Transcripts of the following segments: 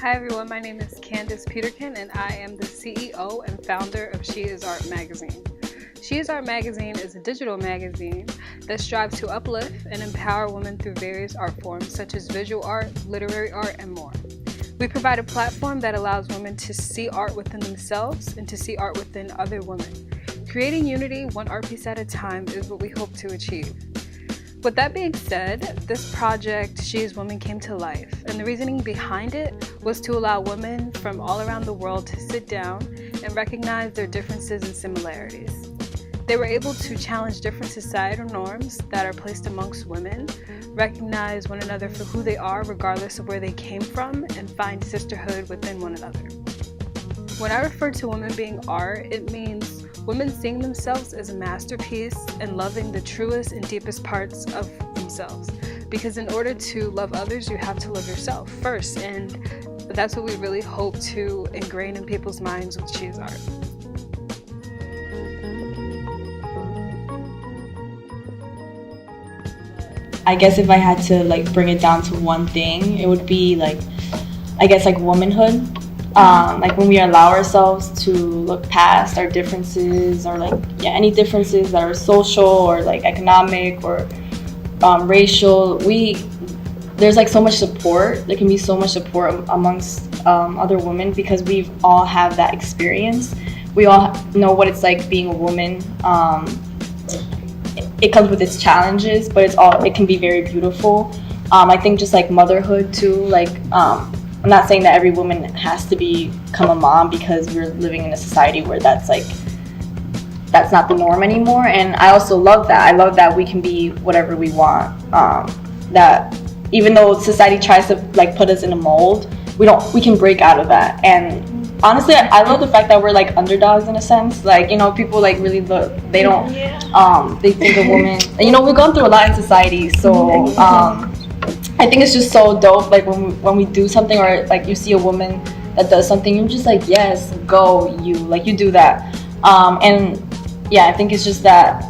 Hi everyone, my name is Candace Peterkin and I am the CEO and founder of She Is Art magazine. She Is Art magazine is a digital magazine that strives to uplift and empower women through various art forms such as visual art, literary art, and more. We provide a platform that allows women to see art within themselves and to see art within other women. Creating unity one art piece at a time is what we hope to achieve. With that being said, this project, SheisWomban, came to life, and the reasoning behind it was to allow women from all around the world to sit down and recognize their differences and similarities. They were able to challenge different societal norms that are placed amongst women, recognize one another for who they are regardless of where they came from, and find sisterhood within one another. When I refer to women being art, it means women seeing themselves as a masterpiece and loving the truest and deepest parts of themselves. Because in order to love others, you have to love yourself first, and that's what we really hope to ingrain in people's minds with She Is Art. I guess if I had to bring it down to one thing, it would be womanhood. When we allow ourselves to look past our differences or any differences that are social or economic or racial, there's so much support. There can be so much support amongst other women because we all have that experience. We all know what it's like being a woman. It comes with its challenges, but it can be very beautiful. I think just motherhood too, I'm not saying that every woman has to become a mom because we're living in a society where that's not the norm anymore. And I also love that. I love that we can be whatever we want. That even though society tries to put us in a mold, we can break out of that. And honestly, I love the fact that we're underdogs in a sense. People really look. They don't. They think a woman. We've gone through a lot in society, so. I think it's just so dope, when we do something or you see a woman that does something, you're just yes, go, you do that. And yeah, I think it's just that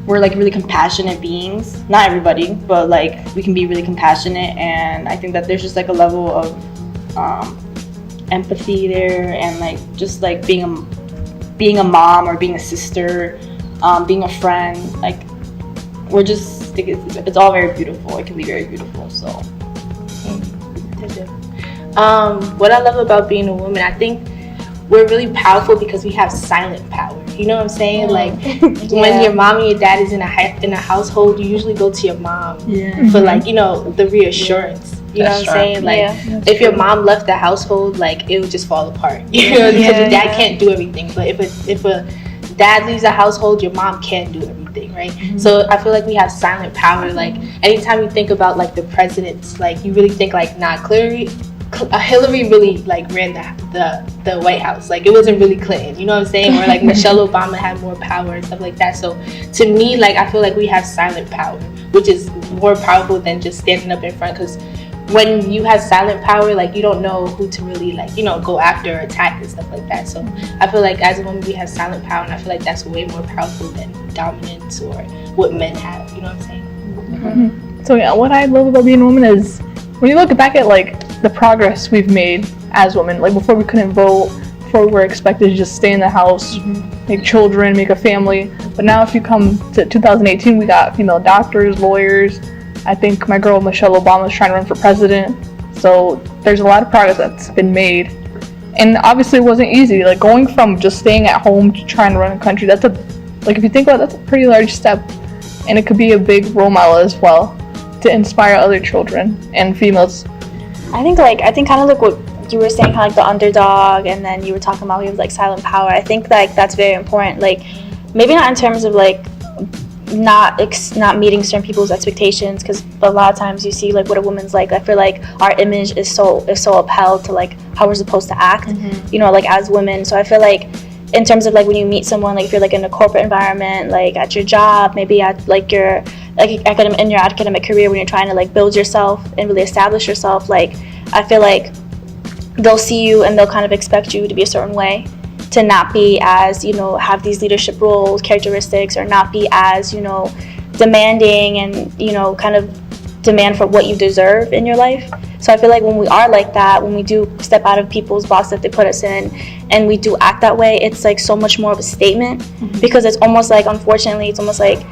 we're really compassionate beings. Not everybody, but we can be really compassionate, and I think that there's just a level of empathy there, and just being a mom or being a sister, being a friend, it's all very beautiful. It can be very beautiful. So what I love about being a woman, I think we're really powerful because we have silent power. You know what I'm saying? When your mom and your dad is in a household, you usually go to your mom for the reassurance. You know what I'm saying? If your mom left the household, it would just fall apart. Because your dad can't do everything. But if a dad leaves the household, your mom can't do everything, right? Mm-hmm. So I feel we have silent power. Anytime you think about the presidents, you really think Hillary really ran the White House. It wasn't really Clinton. You know what I'm saying? Or Michelle Obama had more power and stuff like that. So to me, I feel we have silent power, which is more powerful than just standing up in front. Because when you have silent power, you don't know who to really go after or attack and stuff like that. So I feel as a woman we have silent power, and I feel that's way more powerful than dominance or what men have. You know what I'm saying? Mm-hmm. So yeah, what I love about being a woman is when you look back at the progress we've made as women. Before we couldn't vote, before we were expected to just stay in the house, make children, make a family. But now if you come to 2018, we got female doctors, lawyers. I think my girl Michelle Obama is trying to run for president. So there's a lot of progress that's been made. And obviously it wasn't easy. Going from just staying at home to trying to run a country, if you think about it, that's a pretty large step. And it could be a big role model as well to inspire other children and females. I think kind of what you were saying, kind of the underdog, and then you were talking about we have silent power. I think that's very important. Maybe not in terms of not meeting certain people's expectations, because a lot of times you see what a woman's I feel our image is so upheld to how we're supposed to act, as women. So I feel in terms of when you meet someone, if you're in a corporate environment, at your job, maybe at your in your academic career, when you're trying to build yourself and really establish yourself, I feel they'll see you and they'll kind of expect you to be a certain way, to not be as have these leadership roles, characteristics, or not be as demanding and kind of demand for what you deserve in your life. So I feel like when we are like that, when we do step out of people's box that they put us in, and we do act that way, it's like so much more of a statement, because it's almost like, unfortunately, it's almost like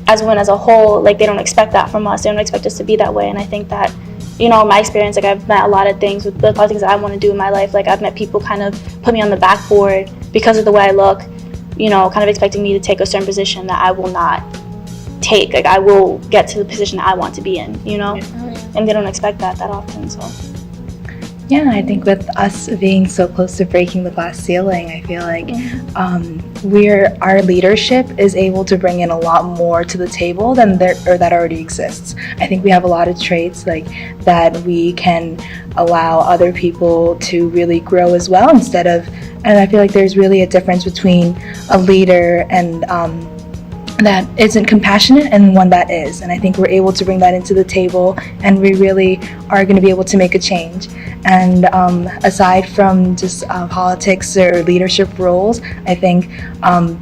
as women as a whole, like they don't expect that from us. They don't expect us to be that way. And I think that, you know, my experience, like I've met a lot of things with the things that I want to do in my life. Like I've met people kind of put me on the backboard because of the way I look, you know, kind of expecting me to take a certain position that I will not take. Like I will get to the position that I want to be in, you know, and they don't expect that often. So yeah, I think with us being so close to breaking the glass ceiling, I feel like our leadership is able to bring in a lot more to the table than that already exists. I think we have a lot of traits like that we can allow other people to really grow as well, and I feel like there's really a difference between a leader and that isn't compassionate and one that is. And I think we're able to bring that into the table, and we really are going to be able to make a change. And aside from just politics or leadership roles, I think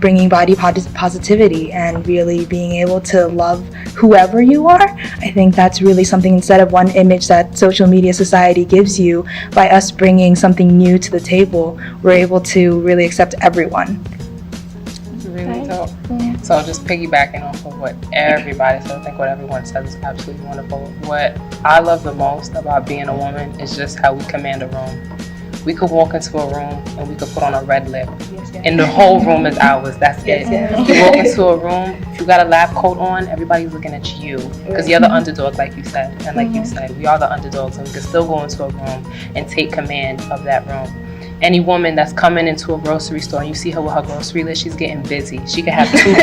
bringing body positivity and really being able to love whoever you are, I think that's really something, instead of one image that social media society gives you, by us bringing something new to the table, we're able to really accept everyone. Really dope. So just piggybacking off of what everybody said, I think what everyone said is absolutely wonderful. What I love the most about being a woman is just how we command a room. We could walk into a room and we could put on a red lip, and the whole room is ours. That's it. You walk into a room, if you got a lab coat on, everybody's looking at you because you're the underdog, like you said. And like you said, we are the underdogs, and we can still go into a room and take command of that room. Any woman that's coming into a grocery store and you see her with her grocery list, she's getting busy. She could have two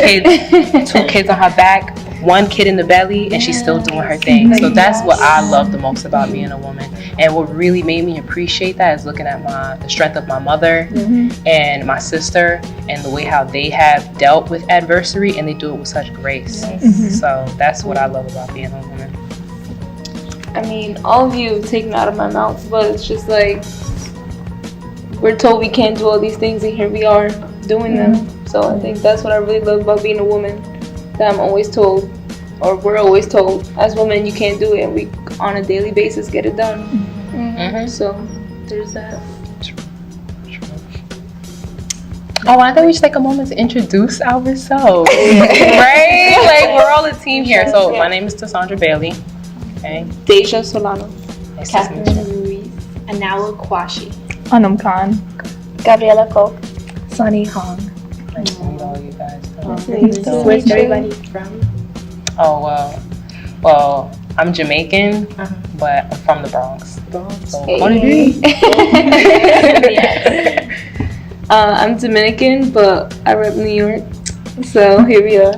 kids on her back, one kid in the belly, and she's still doing her thing. So that's what I love the most about being a woman. And what really made me appreciate that is looking at the strength of my mother and my sister, and the way how they have dealt with adversity, and they do it with such grace. So that's what I love about being a woman. I mean, all of you have taken out of my mouth, but it's just like, we're told we can't do all these things, and here we are doing them. So I think that's what I really love about being a woman, that I'm always told, or we're always told, as women, you can't do it, and we on a daily basis get it done. So there's that. Oh, I think we should take a moment to introduce ourselves, right? Like, we're all a team here. So my name is Tassandra Bailey. Okay. Deja Solano. Nice to meet you. Ruiz. Anawa Kwashi. Anam Khan. Gabriela Koch. Sunny Hong. Nice to meet all you guys. Where's everybody from? Oh, well, I'm Jamaican, but I'm from the Bronx. So, I'm Dominican, but I rep New York. So here we are.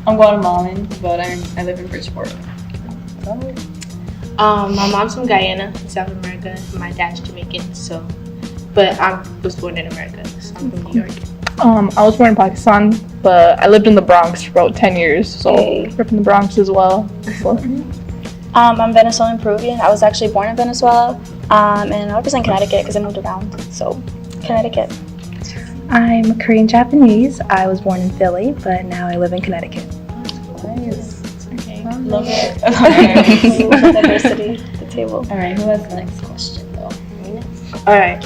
I'm Guatemalan, but I live in Bridgeport. My mom's from Guyana, South America. My dad's Jamaican, but I was born in America, so I'm from New York. I was born in Pakistan, but I lived in the Bronx for about 10 years, so we're from the Bronx as well. So. I'm Venezuelan Peruvian. I was actually born in Venezuela, and I represent Connecticut because I moved around. So, Connecticut. I'm Korean Japanese. I was born in Philly, but now I live in Connecticut. Nice. Love it. Diversity at the table. All right, who has the next question though? All right.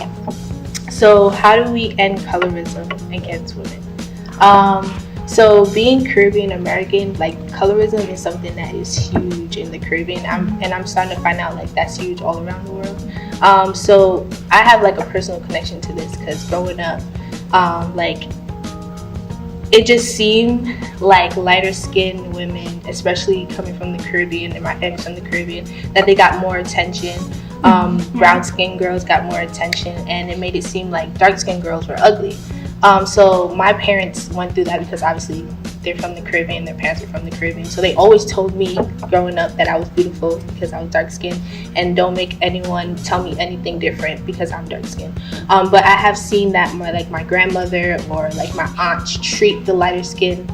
So how do we end colorism against women? So being Caribbean American, like colorism is something that is huge in the Caribbean, and I'm starting to find out like that's huge all around the world. So I have like a personal connection to this because growing up, like it just seemed like lighter skinned women, especially coming from the Caribbean, and my family's from the Caribbean, that they got more attention. Brown skinned girls got more attention, and it made it seem like dark skinned girls were ugly. So my parents went through that because obviously they're from the Caribbean, their parents were from the Caribbean. So they always told me growing up that I was beautiful because I was dark skinned, and don't make anyone tell me anything different because I'm dark skinned. But I have seen that my grandmother or like my aunts treat the lighter skinned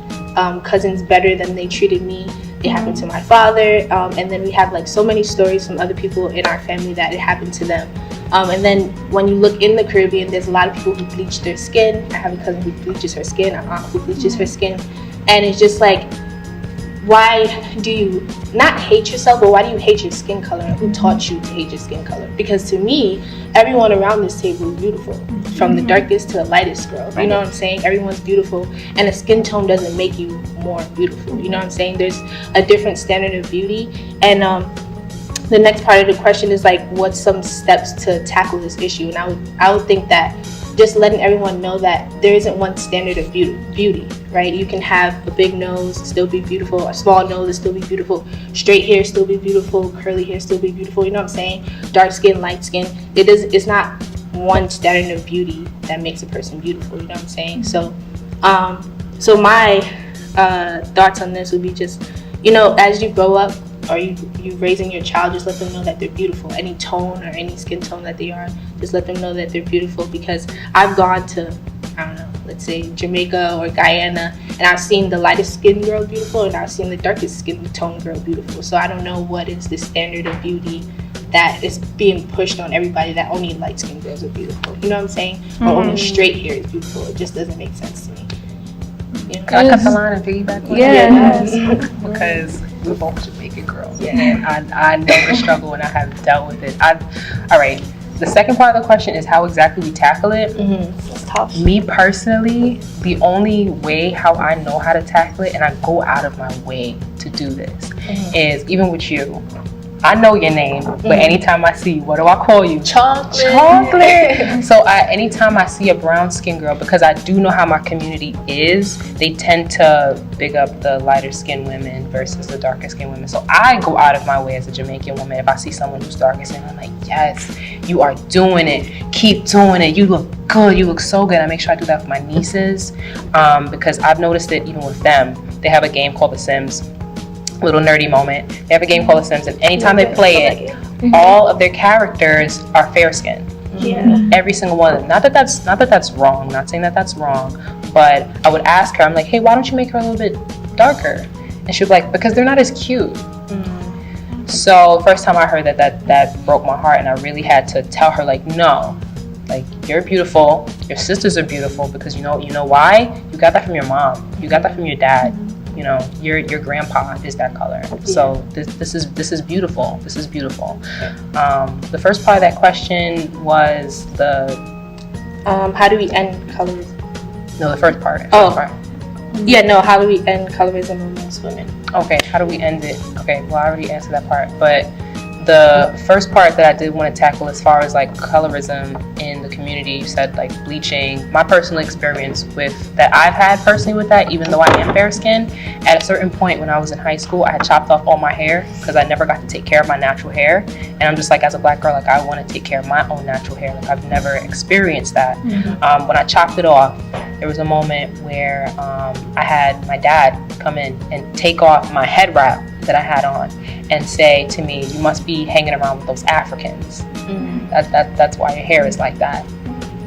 cousins better than they treated me. It happened to my father, and then we have like so many stories from other people in our family that it happened to them. And then when you look in the Caribbean, there's a lot of people who bleach their skin. I have a cousin who bleaches her skin, an aunt who bleaches her skin, and it's just like, why do you not hate yourself, but why do you hate your skin color? And who taught you to hate your skin color? Because to me, everyone around this table is beautiful, from the darkest to the lightest girl. You know what I'm saying? Everyone's beautiful, and a skin tone doesn't make you more beautiful. You know what I'm saying? There's a different standard of beauty. And the next part of the question is like, what's some steps to tackle this issue? And I would think that just letting everyone know that there isn't one standard of beauty, right? You can have a big nose, still be beautiful, a small nose, still be beautiful, straight hair, still be beautiful, curly hair, still be beautiful, you know what I'm saying? Dark skin, light skin, it's not one standard of beauty that makes a person beautiful, you know what I'm saying? So my thoughts on this would be just, as you grow up, or you raising your child, just let them know that they're beautiful. Any tone or any skin tone that they are, just let them know that they're beautiful. Because I've gone to, I don't know, let's say Jamaica or Guyana, and I've seen the lightest skin girl beautiful, and I've seen the darkest skin tone girl beautiful. So I don't know what is the standard of beauty that is being pushed on everybody, that only light skin girls are beautiful. You know what I'm saying? Or only straight hair is beautiful. It just doesn't make sense to me. Can I cut the line and piggyback on that? Because we're both Jamaican girls, and I know the struggle and I have dealt with it. All right, the second part of the question is how exactly we tackle it. It's tough. Me personally, the only way how I know how to tackle it, and I go out of my way to do this, is even with you. I know your name, but anytime I see you, what do I call you? Chocolate. So anytime I see a brown skin girl, because I do know how my community is, they tend to big up the lighter skinned women versus the darker skinned women. So I go out of my way as a Jamaican woman. If I see someone who's darker skinned, I'm like, yes, you are doing it. Keep doing it. You look good. You look so good. I make sure I do that for my nieces, because I've noticed it even with them. They have a game called The Sims. Little nerdy moment. They have a game called The Sims, and anytime they play it, all of their characters are fair skinned. Every single one of them. Not that that's wrong. Not saying that that's wrong, but I would ask her. I'm like, hey, why don't you make her a little bit darker? And she'd be like, because they're not as cute. So first time I heard that broke my heart, and I really had to tell her, like, no, like, you're beautiful. Your sisters are beautiful, because you know why? You got that from your mom. You got that from your dad. Your grandpa is that color. So this is beautiful. This is beautiful. The first part of that question was how do we end colorism? No, the first part. How do we end colorism amongst women? Okay, how do we end it? Okay, well, I already answered that part, but the first part that I did want to tackle, as far as like colorism in the community, you said like bleaching. My personal experience with that I've had personally with that, even though I am fair skinned, at a certain point when I was in high school, I had chopped off all my hair because I never got to take care of my natural hair. And I'm just like, as a black girl, like, I want to take care of my own natural hair. Like, I've never experienced that. When I chopped it off, there was a moment where I had my dad come in and take off my head wrap that I had on and say to me, you must be hanging around with those Africans. That's why your hair is like that.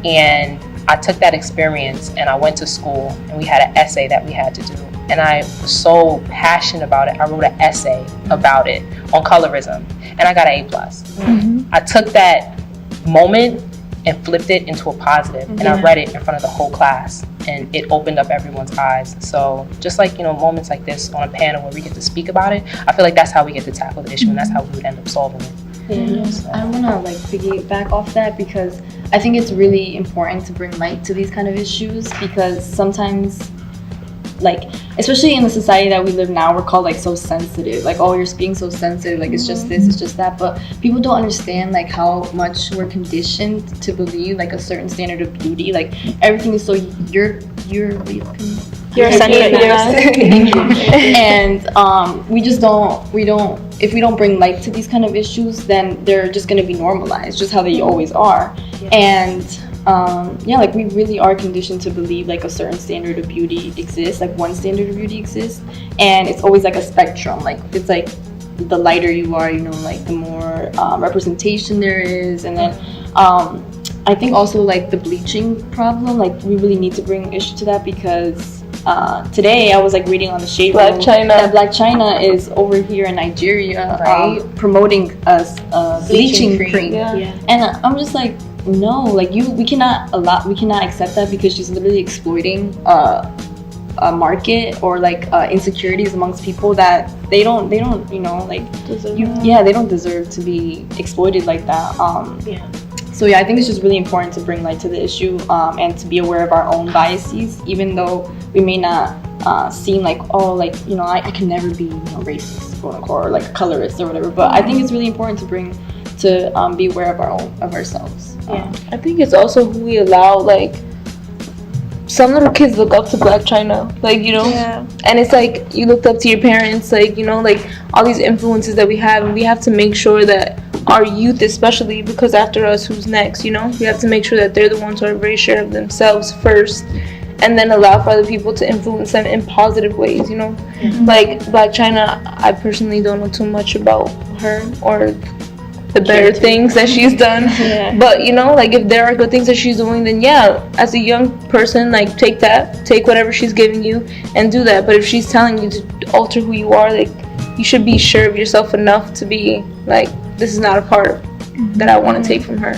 And I took that experience and I went to school, and we had an essay that we had to do. And I was so passionate about it. I wrote an essay about it on colorism, and I got an A+. I took that moment and flipped it into a positive, and I read it in front of the whole class, and it opened up everyone's eyes. So just like, moments like this on a panel where we get to speak about it, I feel like that's how we get to tackle the issue, and that's how we would end up solving it. So. I want to piggyback off that, because I think it's really important to bring light to these kind of issues, because sometimes, especially in the society that we live now, we're called so sensitive, oh, you're being so sensitive, it's just this, it's just that. But people don't understand how much we're conditioned to believe a certain standard of beauty, everything is so you're sensitive. And we don't if we don't bring light to these kind of issues, then they're just going to be normalized, just how they always are. And we really are conditioned to believe a certain standard of beauty exists, one standard of beauty exists, and it's always a spectrum. It's the lighter you are, the more representation there is. And then I think also the bleaching problem, we really need to bring issue to that, because today I was reading on the SheisWomban that Black China is over here in Nigeria, promoting a bleaching cream. And I'm just no, we cannot accept that, because she's literally exploiting a market or like insecurities amongst people that they don't you know like they don't deserve to be exploited like that. So yeah, I think it's just really important to bring light to the issue and to be aware of our own biases, even though we may not seem like, oh, like, you know, I can never be, you know, racist, quote unquote, or like colorist or whatever. But I think it's really important to be aware of ourselves. I think it's also who we allow. Like, some little kids look up to Black China, like, you know, and it's like you looked up to your parents, like, you know, like all these influences that we have, and we have to make sure that our youth, especially, because after us, who's next, you know, we have to make sure that they're the ones who are very sure of themselves first, and then allow for other people to influence them in positive ways, you know. Like Black China, I personally don't know too much about her or the better things that she's done, but, you know, like, if there are good things that she's doing, then as a young person, like, take whatever she's giving you and do that. But if she's telling you to alter who you are, like, you should be sure of yourself enough to be like, this is not a part that I want to take from her.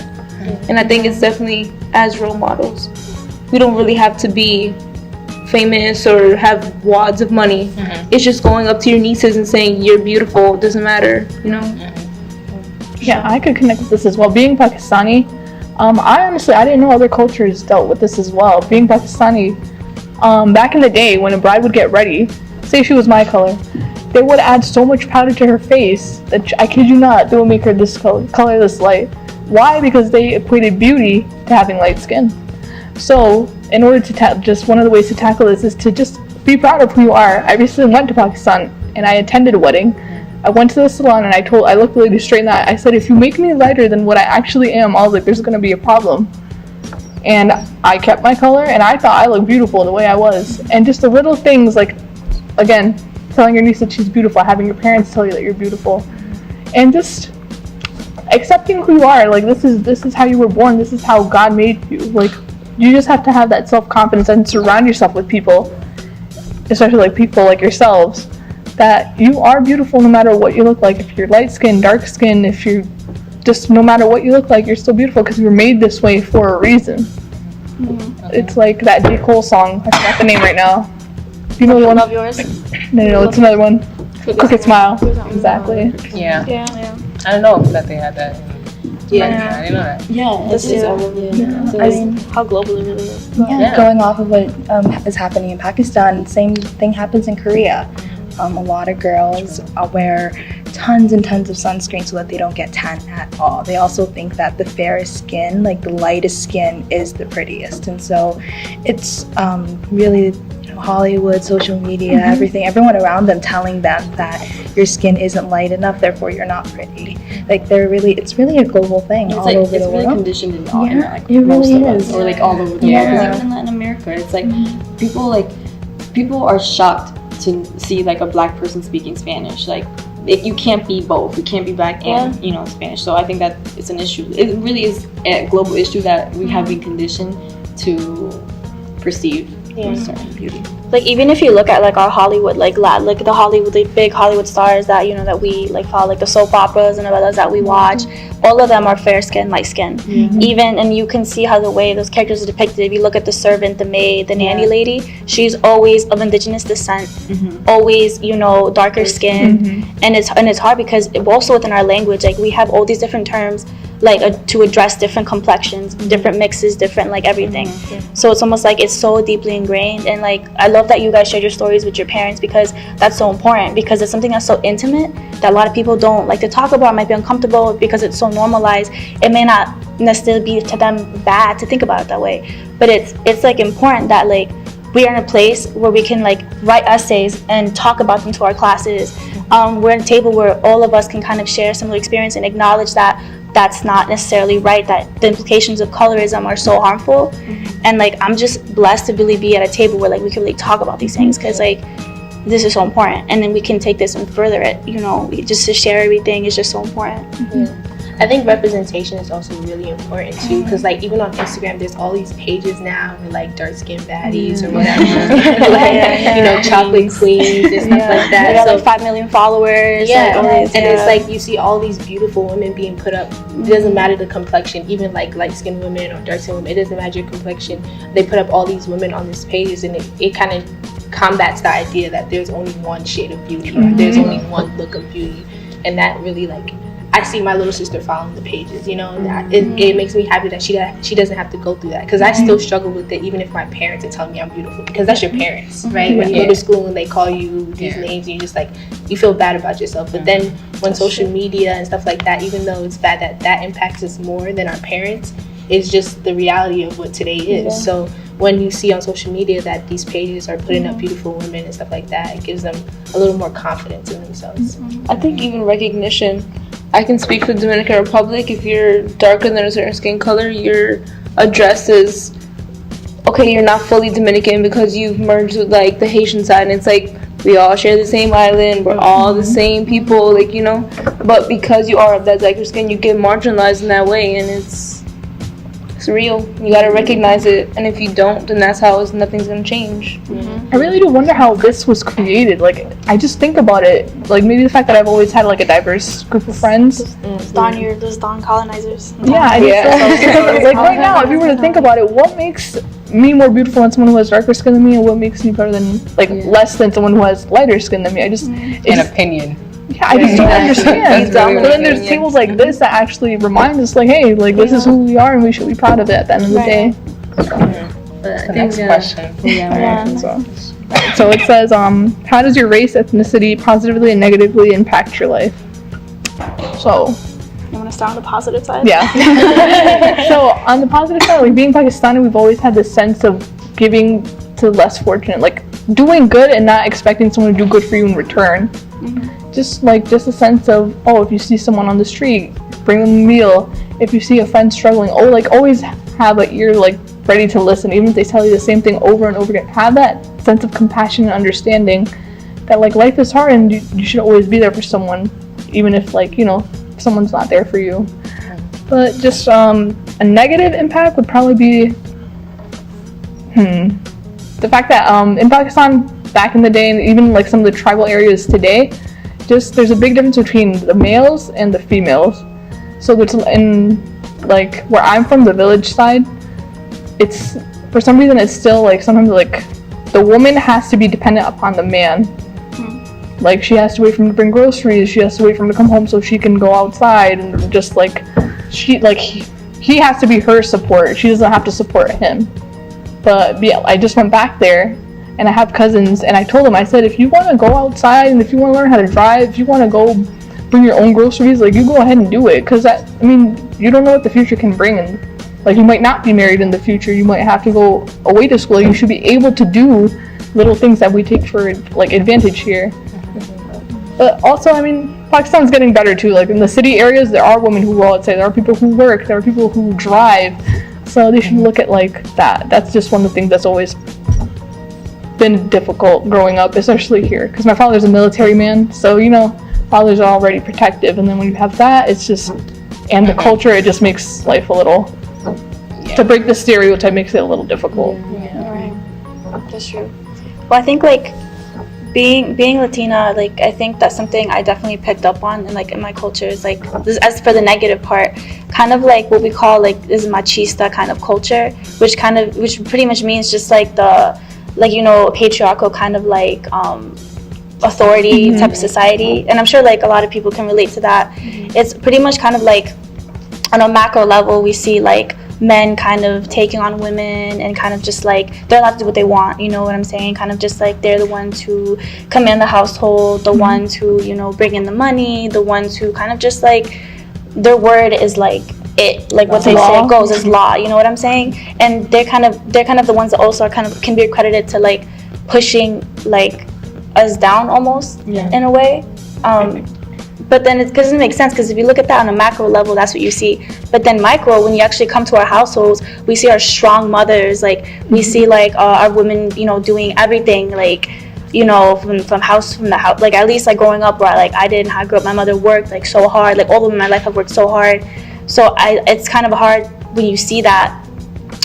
And I think it's definitely, as role models, we don't really have to be famous or have wads of money. It's just going up to your nieces and saying, you're beautiful, it doesn't matter, you know. Yeah, I could connect with this as well. Being Pakistani, I didn't know other cultures dealt with this as well. Being Pakistani, back in the day when a bride would get ready, say she was my color, they would add so much powder to her face that, I kid you not, they would make her this color this light. Why? Because they equated beauty to having light skin. So in order to just one of the ways to tackle this is to just be proud of who you are. I recently went to Pakistan and I attended a wedding. I went to the salon and I looked the lady straight in the eye. I said, if you make me lighter than what I actually am, I was like, there's going to be a problem. And I kept my color and I thought I looked beautiful the way I was. And just the little things, like, again, telling your niece that she's beautiful, having your parents tell you that you're beautiful, and just accepting who you are. Like, this is how you were born. This is how God made you. Like, you just have to have that self-confidence and surround yourself with people, especially like people like yourselves, that you are beautiful no matter what you look like. If you're light skin, dark skin, if you're just, no matter what you look like, you're still beautiful because you were made this way for a reason. It's like that J. Cole song. I forgot the name right now. Do you know the one? Love Yours? No, it's another one. Crooked Smile. Exactly. Yeah. I don't know that they had that. I didn't know that. I mean, how global it really is. Going off of what is happening in Pakistan, same thing happens in Korea. A lot of girls wear tons and tons of sunscreen so that they don't get tan at all. They also think that the fairest skin, like the lightest skin, is the prettiest. And so it's really, Hollywood, social media, everyone around them telling them that your skin isn't light enough, therefore you're not pretty. Like, it's really a global thing all over the world. It's really conditioned in all, it most really of us, is. or like all over the world. Even in Latin America, it's like people are shocked to see like a black person speaking Spanish. Like, you can't be both. You can't be black and Spanish. So I think that it's an issue. It really is a global issue that we have been conditioned to perceive certain beauty. Like, even if you look at like our Hollywood, like the Hollywood, the big Hollywood stars that that we like follow, like the soap operas and novellas that we watch, all of them are fair skin, light skin. Even, and you can see how the way those characters are depicted. If you look at the servant, the maid, the nanny lady, she's always of indigenous descent, always darker skin, and it's hard because also within our language, like, we have all these different terms like to address different complexions, different mixes, different like everything. So it's almost like it's so deeply ingrained. And like, I love that you guys shared your stories with your parents, because that's so important, because it's something that's so intimate that a lot of people don't like to talk about. It might be uncomfortable because it's so normalized. It may not necessarily be to them bad to think about it that way, but it's like important that like we are in a place where we can like write essays and talk about them to our classes. We're at a table where all of us can kind of share similar experience and acknowledge that that's not necessarily right, that the implications of colorism are so harmful. And like, I'm just blessed to really be at a table where like we can really talk about these things, because like this is so important, and then we can take this and further it, just to share everything is just so important. I think representation is also really important too, because like even on Instagram there's all these pages now with like dark skinned baddies or whatever, like chocolate queens and stuff like that. They got like 5 million followers. It's like you see all these beautiful women being put up. It doesn't matter the complexion, even like light skinned women or dark skinned women, it doesn't matter your complexion. They put up all these women on this page, and it kind of combats the idea that there's only one shade of beauty or there's only one look of beauty. And that really, like, I see my little sister following the pages, you know, and it makes me happy that she doesn't have to go through that, because I still struggle with it even if my parents are telling me I'm beautiful, because that's your parents, right? When you go to school and they call you these names and you just like, you feel bad about yourself. But then when social media and stuff like that, even though it's bad that impacts us more than our parents, it's just the reality of what today is. So when you see on social media that these pages are putting up beautiful women and stuff like that, it gives them a little more confidence in themselves. I think even recognition. I can speak for the Dominican Republic. If you're darker than a certain skin color, you're addressed as, okay, you're not fully Dominican because you've merged with like the Haitian side, and it's like we all share the same island, we're all the same people, like, you know. But because you are of that darker skin, you get marginalized in that way, and it's real. You gotta recognize it, and if you don't, then that's how nothing's gonna change. I really do wonder how this was created. Like, I just think about it, like maybe the fact that I've always had like a diverse group of friends. Those Don colonizers. Yeah, I guess so. Like right now, if you were to think about it, what makes me more beautiful than someone who has darker skin than me, and what makes me better than, like, less than someone who has lighter skin than me? I just An opinion. Yeah, I just don't understand. But then there's tables like this that actually remind us, like, hey, like, this is who we are, and we should be proud of it at the end of the day. The next question. So it says, how does your race, ethnicity positively and negatively impact your life? So, You want to start on the positive side? yeah. So on the positive side, like, being Pakistani, we've always had this sense of giving to less fortunate, like doing good and not expecting someone to do good for you in return. Just a sense of, oh, if you see someone on the street, bring them a meal. If you see a friend struggling, oh, like, always have an ear, like, ready to listen, even if they tell you the same thing over and over again. Have that sense of compassion and understanding that, like, life is hard and you should always be there for someone, even if, like, you know, someone's not there for you. But just a negative impact would probably be the fact that in Pakistan back in the day, and even like some of the tribal areas today, just there's a big difference between the males and the females. So it's in, like, where I'm from, the village side, it's, for some reason, it's still like sometimes like the woman has to be dependent upon the man. Like, she has to wait for him to bring groceries, she has to wait for him to come home so she can go outside, and just like he has to be her support. She doesn't have to support him. But yeah, I just went back there and I have cousins, and I told them, I said, if you want to go outside and if you want to learn how to drive, if you want to go bring your own groceries, like, you go ahead and do it, because I mean, you don't know what the future can bring, and like, you might not be married in the future, you might have to go away to school. You should be able to do little things that we take for, like, advantage here. But also, I mean, Pakistan's getting better too. Like, in the city areas, there are women who go outside, there are people who work, there are people who drive, so they should look at, like, that. That's just one of the things that's always been difficult growing up, especially here, because my father's a military man, so, you know, fathers are already protective, and then when you have that, it's just, and the culture, it just makes life a little, to break the stereotype makes it a little difficult. That's true. Well, I think, like, being Latina, like, I think that's something I definitely picked up on, and like in my culture is like this, as for the negative part, kind of like what we call, like, this machista kind of culture, which pretty much means just like the, like, you know, patriarchal kind of like authority type of society. And I'm sure like a lot of people can relate to that. It's pretty much kind of like on a macro level, we see like men kind of taking on women and kind of just like they're allowed to do what they want, you know what I'm saying? Kind of just like they're the ones who command the household, the ones who, you know, bring in the money, the ones who kind of just like their word is like it, like what they say goes as law, you know what I'm saying? And they're kind of the ones that also are kind of can be accredited to like pushing like us down almost in a way. But then it doesn't make sense, because if you look at that on a macro level, that's what you see. But then micro, when you actually come to our households, we see our strong mothers, like we see like our women, you know, doing everything, like, you know, from the house, like at least like growing up where I grew up, my mother worked like so hard, like all of my life I've worked so hard. So it's kind of hard when you see that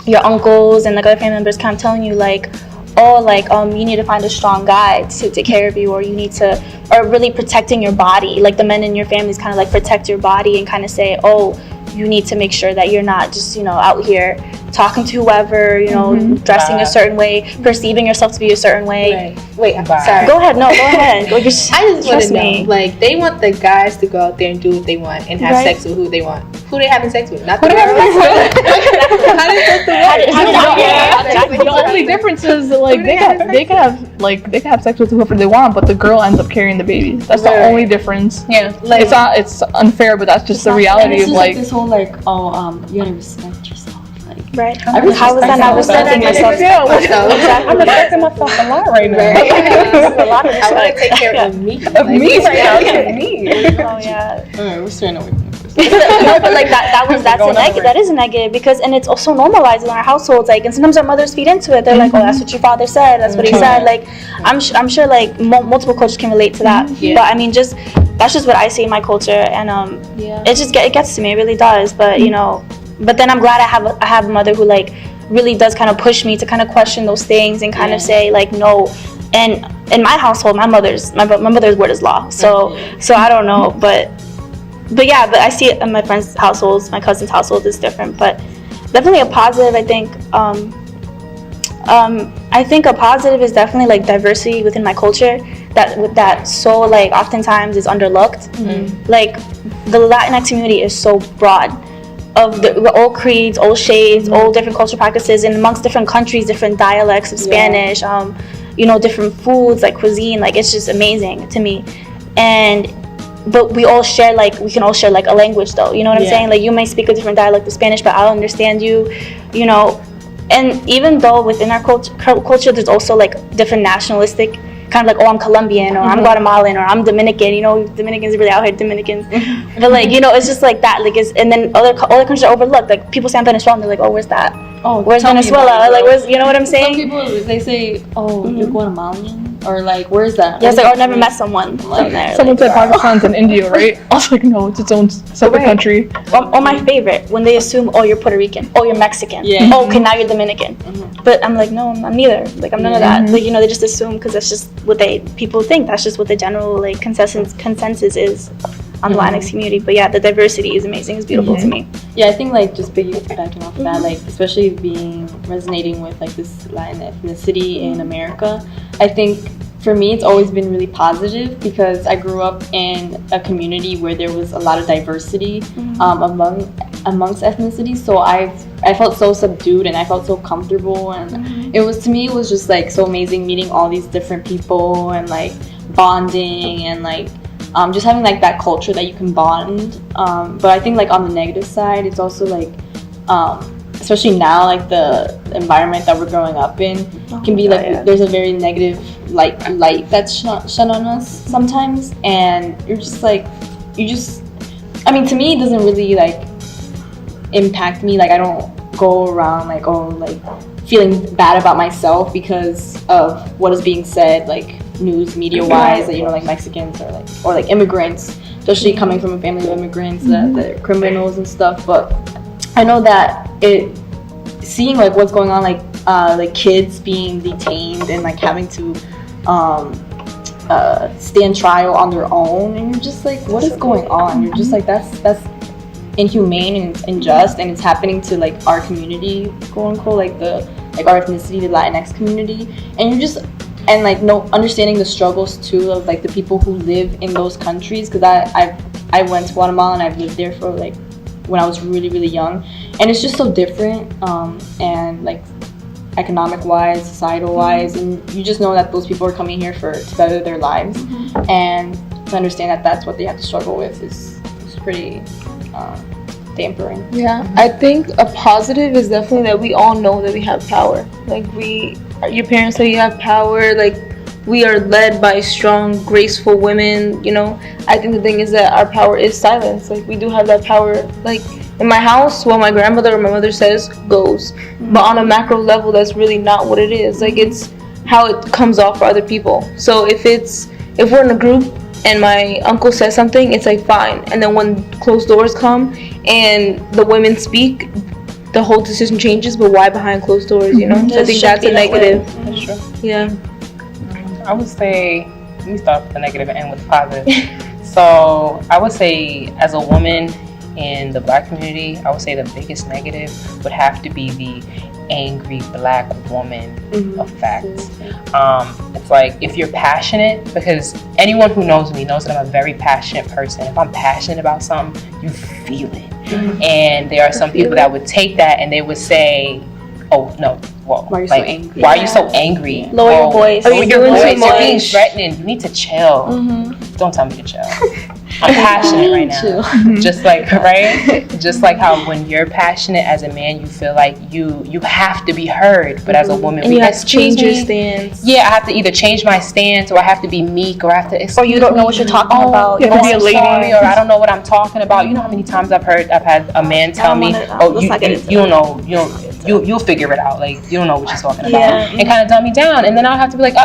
your uncles and like other family members kind of telling you like, oh, like, you need to find a strong guy to take care of you, or you need to, or really protecting your body, like the men in your families kind of like protect your body and kind of say, oh, you need to make sure that you're not just, you know, out here talking to whoever, you know, dressing a certain way, perceiving yourself to be a certain way. Right. Wait, I'm Bye. sorry. Go ahead. No, go ahead. Like, I just want trust to know, me. like, they want the guys to go out there and do what they want and have Right. sex with who they want. Who they having sex with? Not Who the they having girls. sex with? How does that work? How did The only difference is like they can have sex with whoever they want, but the girl ends up carrying the baby. That's the Right. only difference. Yeah. Like, It's unfair, but that's just the reality It's of just like. this whole you gotta respect yourself. Like, Right. I respect How is that not myself. respecting myself? Yeah, I'm respecting myself a lot right now. A lot of I want respect. to take care of me. Of me right now. Look at me. Oh yeah. Alright, we're straying away from this. No, but like that's a Going negative. over. That is a negative because and it's also normalized in our households. Like, and sometimes our mothers feed into it. They're like, "Oh, that's what your father said. That's what he said." Like, I'm sure like multiple cultures can relate to that. Yeah. But I mean, that's just what I see in my culture, and it gets to me. It really does. But you know, but then I'm glad I have a mother who like really does kind of push me to kind of question those things and kind of say like no. And in my household, my mother's word is law. So I don't know, but yeah, but I see it in my friends' households, my cousin's household is different, but definitely a positive. I think a positive is definitely like diversity within my culture that so like oftentimes is underlooked. Like the Latinx community is so broad of the all creeds, all shades, all different cultural practices, and amongst different countries, different dialects of Spanish, you know, different foods like cuisine. Like it's just amazing to me, but we can all share like a language though, you know what I'm saying? Like you may speak a different dialect of Spanish, but I'll understand you, you know. And even though within our culture there's also like different nationalistic kind of like, oh, I'm Colombian or I'm Guatemalan or I'm Dominican, you know, Dominicans are really out here, Dominicans. But like, you know, it's just like that. Like and then other countries are overlooked. Like people say I'm Venezuelan, they're like, oh, where's that? Oh, where's tell me Venezuela? about it, Like bro. where's, you know what I'm saying? Some people they say, "Oh, you're Guatemalan," or like, "Where's that?" Yeah, it's like, oh, I've never met someone from there. Someone said Pakistan's in India, right? I was like, no, it's its own separate country. Or my favorite, when they assume, oh, you're Puerto Rican, oh, you're Mexican, oh, okay, now you're Dominican. But I'm like, no, I'm neither. Like, I'm none of that. Like, you know, they just assume because that's just what people think. That's just what the general like consensus is on the Latinx community. But yeah, the diversity is amazing. It's beautiful to me. Yeah, I think like just piggybacking off of that, like especially resonating with like this Latin ethnicity in America, I think for me it's always been really positive because I grew up in a community where there was a lot of diversity amongst ethnicities. So I felt so subdued and I felt so comfortable, and it was just like so amazing meeting all these different people and like bonding and like just having like that culture that you can bond. But I think like on the negative side, it's also like especially now, like the environment that we're growing up in can be like there's a very negative like light that's shone on us sometimes, and you're just like I mean, to me it doesn't really like impact me. Like I don't go around like feeling bad about myself because of what is being said like news media wise, that, you know, like Mexicans or like immigrants, especially coming from a family of immigrants, that they're criminals and stuff. But I know that seeing like what's going on, like kids being detained and like having to stand trial on their own, and you're just like, what is going on? You're just like, that's inhumane and it's unjust, and it's happening to like our community, quote unquote, like our ethnicity, the Latinx community, and you're just understanding the struggles too of like the people who live in those countries, because I went to Guatemala and I've lived there for like when I was really, really young, and it's just so different, and like economic wise, societal wise, and you just know that those people are coming here to better their lives, and to understand that that's what they have to struggle with is pretty dampering. Yeah, I think a positive is definitely that we all know that we have power. Like your parents say you have power, like we are led by strong, graceful women, you know. I think the thing is that our power is silence. Like we do have that power. Like in my house, what my grandmother or my mother says goes. But on a macro level, that's really not what it is. Like it's how it comes off for other people. So if we're in a group and my uncle says something, it's like fine. And then when closed doors come and the women speak, the whole decision changes. But why behind closed doors, you know? So I think that's a negative. That's true. Yeah. I would say, let me start with the negative and end with the positive. So I would say, as a woman in the Black community, I would say the biggest negative would have to be the angry Black woman effect. It's like, if you're passionate, because anyone who knows me knows that I'm a very passionate person. If I'm passionate about something, you feel it. And there are some people that would take that and they would say, oh no, whoa, why are you so angry? Why are you so angry? Lower your voice. Lower your voice. You're being much. threatening. You need to chill. Don't tell me to chill. I'm passionate right now. Just like, right? Just like how when you're passionate as a man, you feel like you have to be heard. But as a woman, and you have to change your stance. Yeah, I have to either change my stance, or I have to be meek, or I have to. Or you don't know what you're talking about. You have to be a lady. Sorry, or I don't know what I'm talking about. You know how many times I've had a man tell me, "Oh, you don't know, you'll figure it out. Like, you don't know what you're talking about," and kind of dumb me down. And then I'll have to be like,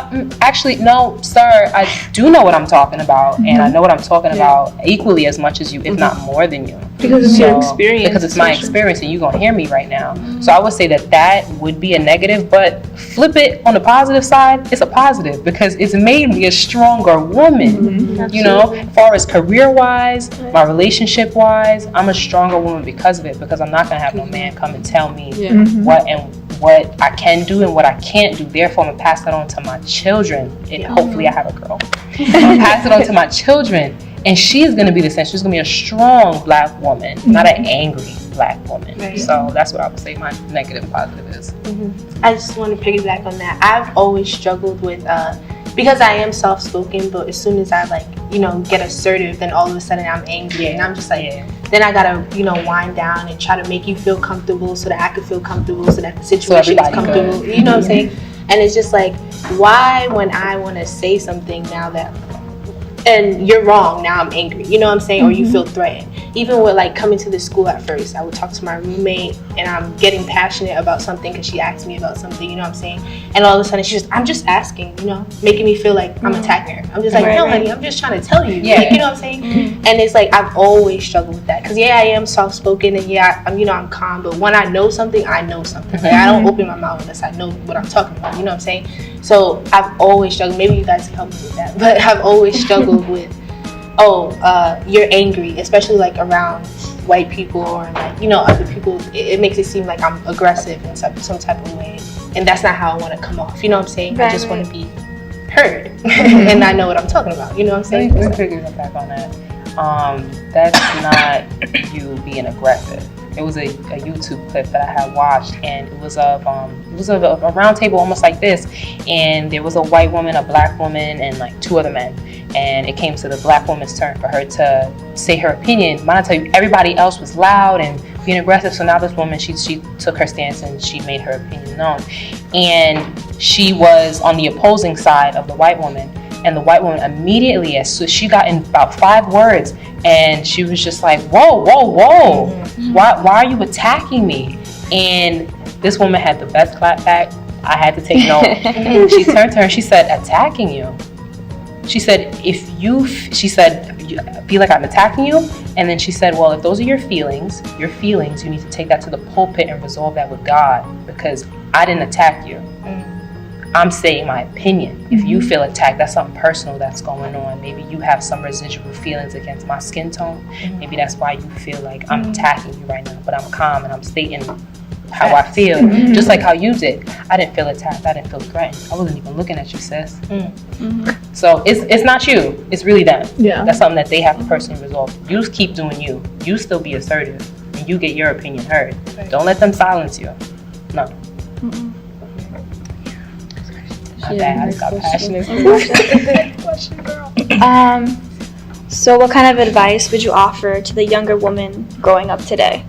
actually, no, sir, I do know what I'm talking about, and I know what I'm talking about equally as much as you, if not more than you. Because it's your experience. Because it's my experience, and you're gonna hear me right now. So I would say that would be a negative, but flip it on the positive side, it's a positive because it's made me a stronger woman. You know, as far as career-wise, my relationship-wise, I'm a stronger woman because of it. Because I'm not gonna have no man come and tell me what I can do and what I can't do. Therefore, I'm gonna pass that on to my children. And hopefully, I have a girl. I'm gonna pass it on to my children. And she's going to be the same. She's going to be a strong Black woman, not an angry Black woman. Right. So that's what I would say my negative and positive is. I just want to piggyback on that. I've always struggled with, because I am soft-spoken, but as soon as I get assertive, then all of a sudden I'm angry. And I'm just like, then I got to, wind down and try to make you feel comfortable so that I could feel comfortable, so that the situation is comfortable. You know what I'm saying? And it's just like, why when I want to say something now that, and you're wrong, now I'm angry, you know what I'm saying? Or you feel threatened. Even with coming to the school at first, I would talk to my roommate and I'm getting passionate about something because she asked me about something, you know what I'm saying? And all of a sudden I'm just asking, making me feel like I'm attacking her. I'm just like, no honey, I'm just trying to tell you, you know what I'm saying? And it's like, I've always struggled with that because I am soft-spoken and I'm calm, but when I know something, I know something. Like, I don't open my mouth unless I know what I'm talking about, you know what I'm saying? So I've always struggled, maybe you guys can help me with that, but I've always struggled with, you're angry, especially around white people or other people. It makes it seem like I'm aggressive in some type of way, and that's not how I want to come off. You know what I'm saying? I just want to be heard, and I know what I'm talking about. You know what I'm saying? Let me piggyback back on that. That's not you being aggressive. It was a YouTube clip that I had watched, and it was of a round table almost like this, and there was a white woman, a Black woman, and two other men. And it came to the Black woman's turn for her to say her opinion. But I tell you, everybody else was loud and being aggressive. So now this woman, she took her stance and she made her opinion known. And she was on the opposing side of the white woman. And the white woman immediately, so she got in about 5 words, and she was just like, whoa, why are you attacking me? And this woman had the best clap back. I had to take note. She turned to her and she said, attacking you? She said, feel like I'm attacking you? And then she said, well, if those are your feelings, you need to take that to the pulpit and resolve that with God, because I didn't attack you. I'm saying my opinion. If you feel attacked, that's something personal that's going on. Maybe you have some residual feelings against my skin tone. Maybe that's why you feel like I'm attacking you right now, but I'm calm and I'm stating how I feel, just like how you did. I didn't feel attacked. I didn't feel threatened. I wasn't even looking at you, sis. So it's not you. It's really them. Yeah. That's something that they have to personally resolve. You just keep doing you. You still be assertive, and you get your opinion heard. Right. Don't let them silence you. No. My bad. I just got passionate. Question, girl. So what kind of advice would you offer to the younger woman growing up today?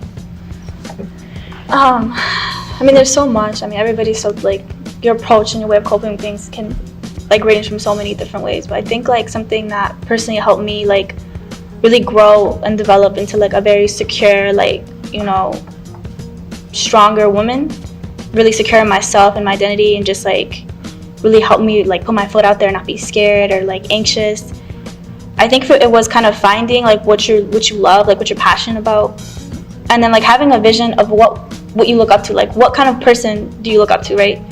There's so much. Everybody's so your approach and your way of coping with things can range from so many different ways. But I think something that personally helped me really grow and develop into a very secure, stronger woman, really secure in myself and my identity, and just really helped me put my foot out there and not be scared or anxious. I think it was kind of finding what you love, what you're passionate about, and then having a vision of what you look up to, what kind of person do you look up to, right?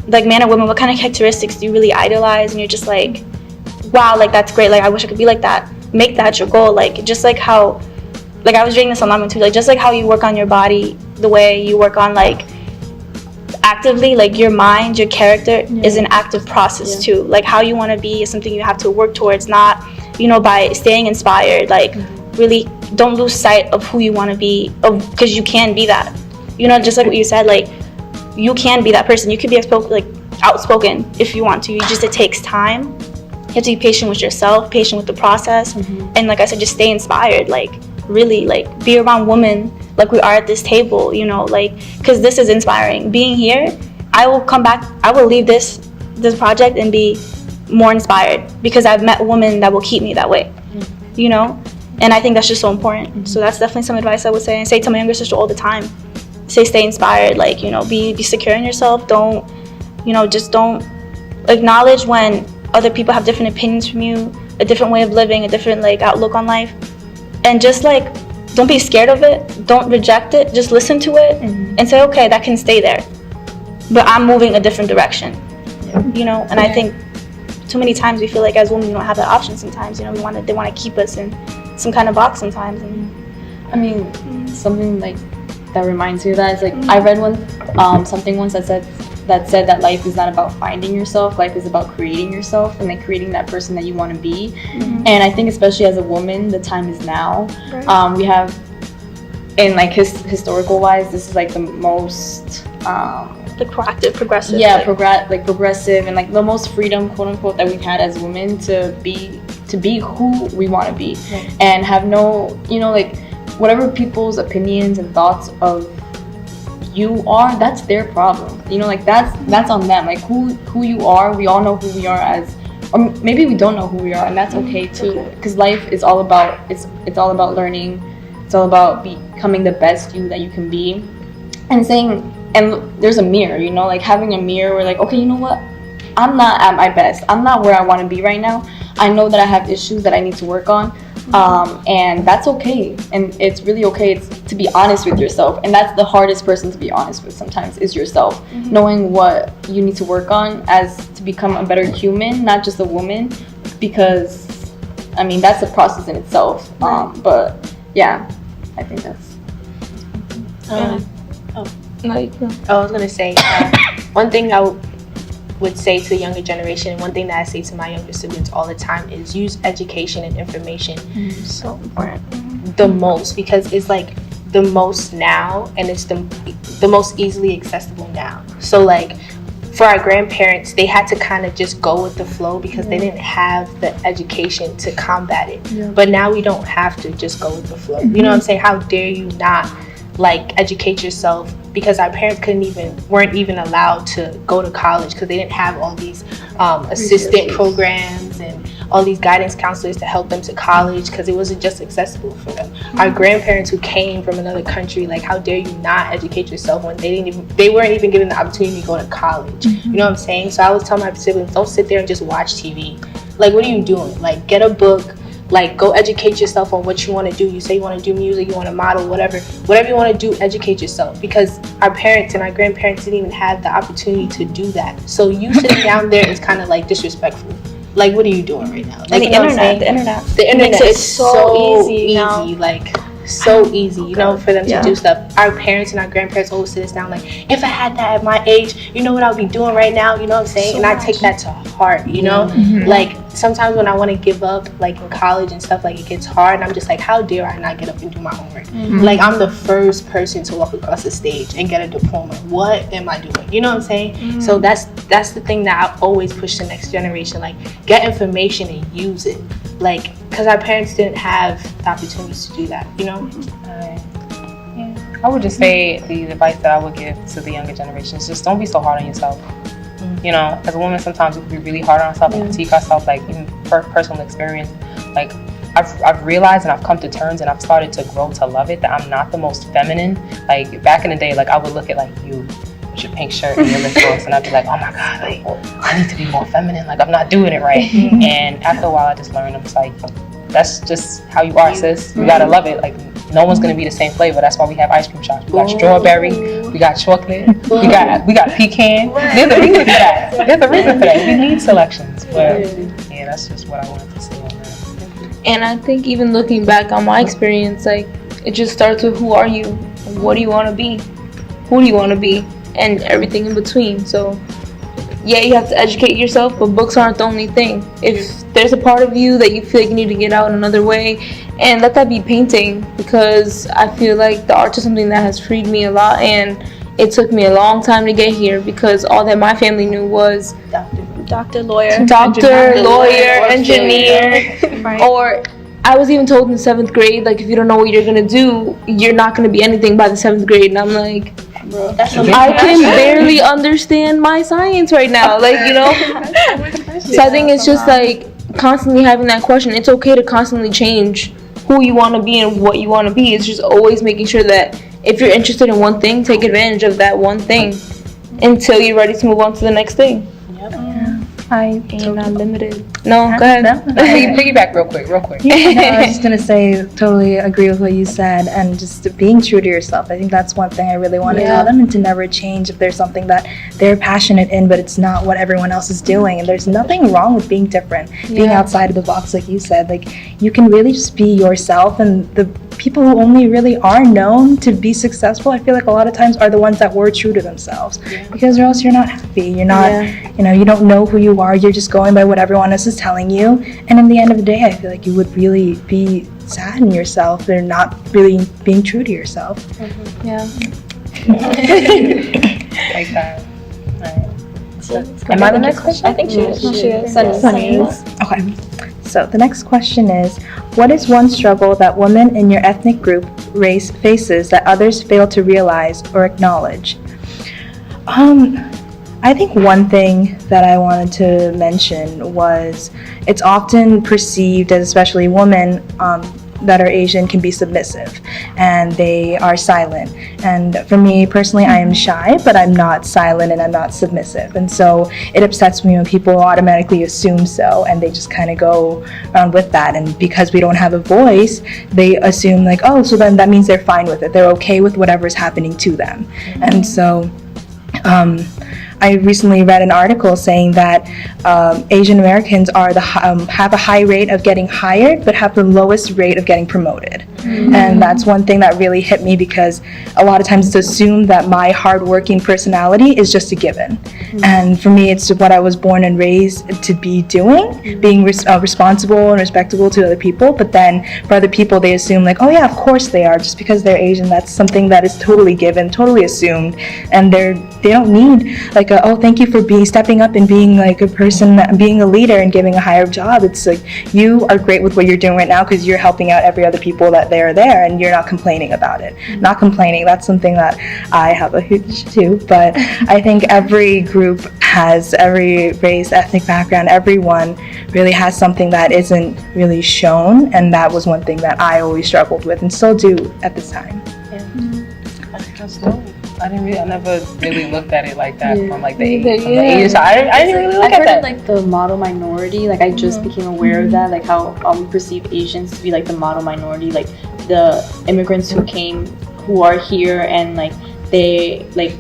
Man or woman, what kind of characteristics do you really idolize, and you're just wow, that's great, I wish I could be like that. Make that your goal, just how like I was reading this online too, like just like how you work on your body, the way you work on like actively, like your mind, your character is an active process too. Like how you want to be is something you have to work towards, not, you know, by staying inspired. Like really don't lose sight of who you want to be, because you can be that, you know, just like what you said, like you can be that person. You can be outspoken if you want to. It takes time. You have to be patient with yourself, patient with the process, and like I said, just stay inspired. Like really, like be around women like we are at this table, you know, like, because this is inspiring. Being here, I will come back, I will leave this project and be more inspired because I've met women that will keep me that way, you know, and I think that's just so important. So that's definitely some advice I would say, and say to my younger sister all the time, stay inspired, like, you know, be secure in yourself. Don't, you know, just don't acknowledge when other people have different opinions from you, a different way of living, a different like outlook on life, and just like don't be scared of it, don't reject it, just listen to it and say, okay, that can stay there, but I'm moving a different direction, you know. And I think too many times we feel like as women we don't have that option sometimes, you know, they want to keep us in some kind of box sometimes. And I mean, something like that reminds me of that is like I read something once that said that life is not about finding yourself, life is about creating yourself and like creating that person that you want to be. And I think especially as a woman, the time is now. We have, in like historical wise, this is like the most like proactive, progressive, progressive and like the most freedom, quote unquote, that we've had as women to be who we want to be, and have no, you know, like whatever people's opinions and thoughts of you are, that's their problem, you know, like that's on them. Like who you are, we all know who we are as, or maybe we don't know who we are, and that's okay too, because life is all about it's all about learning, it's all about becoming the best you that you can be, and saying, and there's a mirror, you know, like having a mirror where like, okay, you know what, I'm not at my best, I'm not where I want to be right now, I know that I have issues that I need to work on, and that's okay, and it's really okay. It's to be honest with yourself, and that's the hardest person to be honest with sometimes, is yourself. Knowing what you need to work on as to become a better human, not just a woman, because I mean that's a process in itself. But yeah, I think that's I was gonna say one thing I would say to the younger generation, and one thing that I say to my younger siblings all the time, is use education and information so important, the most, because it's like the most now, and it's the most easily accessible now. So like for our grandparents, they had to kind of just go with the flow because they didn't have the education to combat it. But now we don't have to just go with the flow. You know what I'm saying? How dare you not like educate yourself, because our parents weren't even allowed to go to college because they didn't have all these assistant programs and all these guidance counselors to help them to college, because it wasn't just accessible for them. Our grandparents who came from another country, like how dare you not educate yourself when they weren't even given the opportunity to go to college. You know what I'm saying? So I always tell my siblings, don't sit there and just watch TV. Like, what are you doing? Like, get a book. Like, go educate yourself on what you want to do. You say you want to do music, you want to model, whatever you want to do, educate yourself, because our parents and our grandparents didn't even have the opportunity to do that. So you sitting down there is kind of like disrespectful. Like, what are you doing right now? Like, the internet makes it so easy now. Like, so easy, you know, for them to do stuff. Our parents and our grandparents always sit us down like, if I had that at my age, you know what I'll be doing right now, you know what I'm saying? And I take that to heart, you know? Like, sometimes when I want to give up, like in college and stuff, like it gets hard, and I'm just like, how dare I not get up and do my homework? Like, I'm the first person to walk across the stage and get a diploma. What am I doing? You know what I'm saying? So that's the thing that I always push the next generation, like, get information and use it. Like, because our parents didn't have the opportunities to do that, you know? I would just say the advice that I would give to the younger generation is just don't be so hard on yourself. You know, as a woman, sometimes we can be really hard on ourselves and critique ourselves, like even personal experience. Like, I've realized and I've come to terms and I've started to grow to love it, that I'm not the most feminine. Like, back in the day, like, I would look at like you with your pink shirt and your lip gloss, and I'd be like, oh my God, like, I need to be more feminine. Like, I'm not doing it right. And after a while, I just learned, I'm just like, that's just how you are, sis. You gotta love it. Like, no one's gonna be the same flavor. That's why we have ice cream shops. We got strawberry, we got chocolate, we got pecan. There's a reason for that. There's a reason for that. We need selections. But yeah, that's just what I wanted to say on that. And I think even looking back on my experience, like, it just starts with who are you, what do you want to be, who do you want to be, and everything in between. So yeah, you have to educate yourself, but books aren't the only thing. If there's a part of you that you feel like you need to get out another way, and let that be painting, because I feel like the art is something that has freed me a lot, and it took me a long time to get here, because all that my family knew was Doctor, lawyer, engineer, Right. or I was even told in 7th grade, like, if you don't know what you're gonna do, you're not gonna be anything by the 7th grade. And I'm like, I can barely understand my science right now, like, you know. So I think it's just like constantly having that question. It's okay to constantly change who you want to be and what you want to be. It's just always making sure that if you're interested in one thing, take advantage of that one thing until you're ready to move on to the next thing. I Ain't not limited. No, go ahead. Piggyback real quick. No, I was just gonna say, totally agree with what you said, and just being true to yourself. I think that's one thing I really want to tell them, and to never change if there's something that they're passionate in, but it's not what everyone else is doing. And there's nothing wrong with being different, being outside of the box, like you said. Like, you can really just be yourself, and the people who only really are known to be successful, I feel like a lot of times are the ones that were true to themselves, because or else you're not happy. You're not, you don't know who you are. You're just going by what everyone else is telling you. And in the end of the day, I feel like you would really be sad in yourself. They're not really being true to yourself. Yeah. Like that. Right. Am I the next question? I think she is. She is. Sunny is. Okay. So the next question is, what is one struggle that women in your ethnic group race faces that others fail to realize or acknowledge? I think one thing that I wanted to mention was it's often perceived as, especially women that are Asian, can be submissive and they are silent. And for me personally, I am shy, but I'm not silent and I'm not submissive. And so it upsets me when people automatically assume so, and they just kind of go around with that. And because we don't have a voice, they assume like, oh, so then that means they're fine with it. They're okay with whatever's happening to them. And so I recently read an article saying that Asian Americans are have a high rate of getting hired, but have the lowest rate of getting promoted. And that's one thing that really hit me, because a lot of times it's assumed that my hardworking personality is just a given. And for me, it's what I was born and raised to be doing, being responsible and respectable to other people. But then for other people, they assume like, oh yeah, of course they are, just because they're Asian. That's something that is totally given, totally assumed, and they don't need like oh, thank you for stepping up and being like a person, being a leader and giving a higher job. It's like, you are great with what you're doing right now because you're helping out every other people that they're there, and you're not complaining about it. Not complaining, that's something that I have a huge too, but I think every group has, every race, ethnic background, everyone really has something that isn't really shown, and that was one thing that I always struggled with and still do at this time. I never really looked at it like that from like the Asian side. I didn't really look at that. Like the model minority, like I just became aware of that, like how we perceive Asians to be like the model minority, like the immigrants who are here, and like they like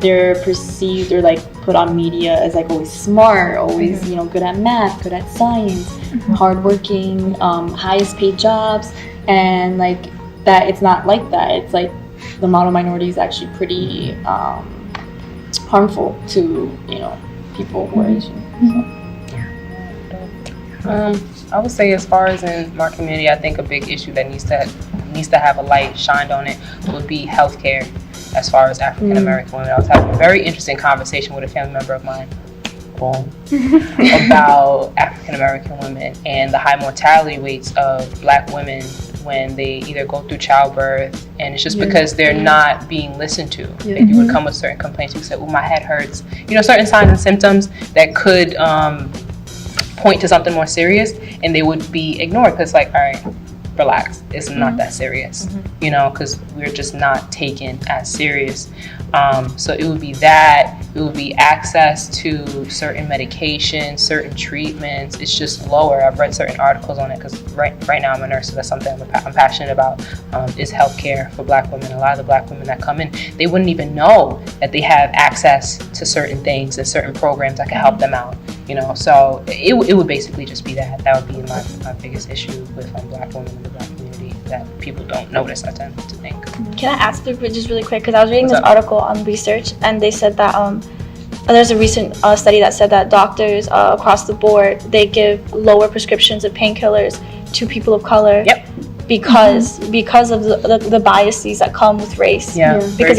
they're perceived or like put on media as like always smart, always good at math, good at science, hardworking, highest paid jobs, and like that it's not like that. It's like the model minority is actually pretty harmful to people who are Asian. I would say, as far as in my community, I think a big issue that needs to have a light shined on it would be healthcare. As far as African American women, I was having a very interesting conversation with a family member of mine about African American women and the high mortality rates of Black women when they either go through childbirth, and it's just because they're not being listened to. Like, you would come with certain complaints, you would say, oh, my head hurts, certain signs and symptoms that could point to something more serious, and they would be ignored because like, all right, relax, it's not that serious, because we're just not taken as serious. So it would be that, it would be access to certain medications, certain treatments. It's just lower. I've read certain articles on it because right now I'm a nurse, so that's something I'm passionate about, is healthcare for Black women. A lot of the Black women that come in, they wouldn't even know that they have access to certain things and certain programs that can help them out. So it would basically just be that. That would be my biggest issue with Black women in the Black community. that people don't notice, I tend to think. Can I ask you just really quick? Because I was reading What's this up? article on research, and they said that there's a recent study that said that doctors across the board, they give lower prescriptions of painkillers to people of color. Yep. Because of the biases that come with race. Yeah. Because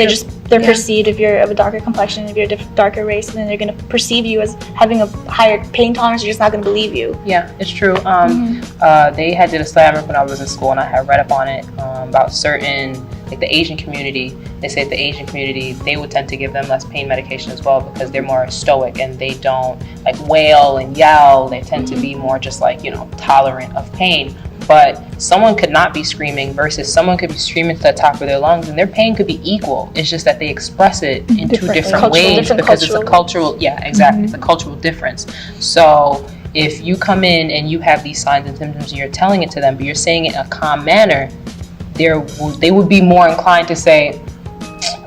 they're perceived, if you're of a darker complexion, if you're a darker race, and then they're going to perceive you as having a higher pain tolerance. They're just not going to believe you. Yeah, it's true. They had did a study, I remember when I was in school, and I had read up on it about certain, like the Asian community. They said the Asian community, they would tend to give them less pain medication as well because they're more stoic and they don't like wail and yell. They tend to be more just like, tolerant of pain. But someone could not be screaming versus someone could be screaming to the top of their lungs, and their pain could be equal. It's just that they express it in two different ways because it's a cultural, it's a cultural difference. So if you come in and you have these signs and symptoms and you're telling it to them, but you're saying it in a calm manner, they would be more inclined to say,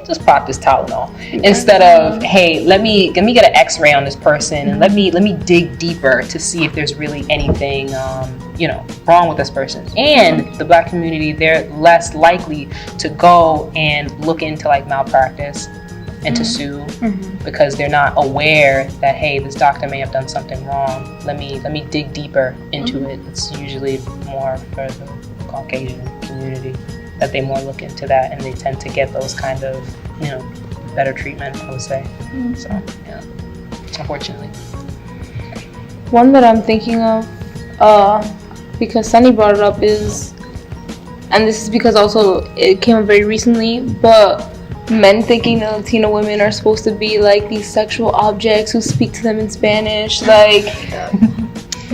just pop this Tylenol, instead of, hey, let me get an X-ray on this person and let me dig deeper to see if there's really anything wrong with this person. And the Black community, they're less likely to go and look into like malpractice and to sue because they're not aware that, hey, this doctor may have done something wrong. Let me dig deeper into it. It's usually more for the Caucasian community that they more look into that, and they tend to get those kind of, better treatment, I would say. So, yeah, unfortunately. One that I'm thinking of, because Sunny brought it up, is, and this is because also it came up very recently, but men thinking that Latino women are supposed to be like these sexual objects who speak to them in Spanish. Like,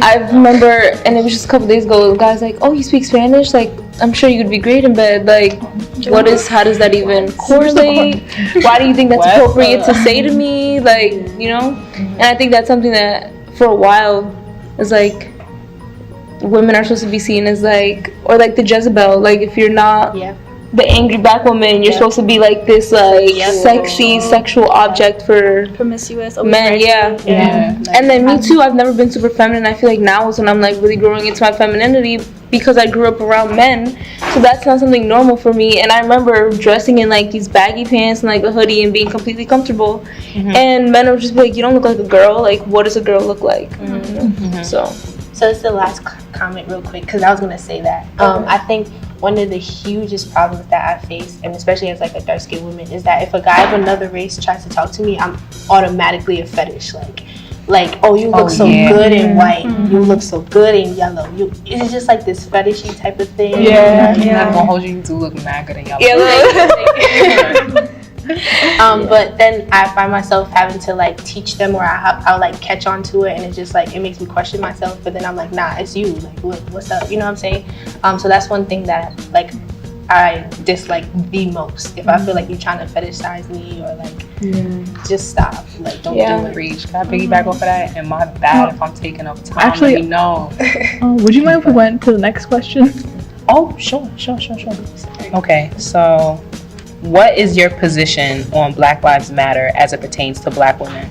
I remember, and it was just a couple days ago, the guy's like, oh, you speak Spanish? Like, I'm sure you could be great in bed. Like, how does that even correlate? Why do you think that's appropriate to say to me? Like, And I think that's something that for a while is like, women are supposed to be seen as like, or like the Jezebel. Like, if you're not the angry Black woman, you're supposed to be like this like sexy sexual object for promiscuous men. And then me too, I've never been super feminine. I feel like now is when I'm like really growing into my femininity because I grew up around men, so that's not something normal for me. And I remember dressing in like these baggy pants and like a hoodie and being completely comfortable, and men would just be like, you don't look like a girl. Like, what does a girl look like? So it's the last comment real quick, because I was gonna say that I think one of the hugest problems that I face, and especially as like a dark-skinned woman, is that if a guy of another race tries to talk to me, I'm automatically a fetish. Like, oh, you look so good in white. You look so good in yellow. It's just like this fetishy type of thing. I'm not gonna hold you to look mad good in yellow. But then I find myself having to like teach them, or I'll like catch on to it, and it's just like it makes me question myself. But then I'm like, nah, it's you. Like, what's up? You know what I'm saying? So that's one thing that like I dislike the most. If I feel like you're trying to fetishize me, or like just stop. Like, don't do it. Reach. Can I piggyback off of that? And my bad if I'm taking up time. Actually, let me know. Would you mind if we went to the next question? Oh, sure. Okay, so what is your position on Black Lives Matter as it pertains to Black women?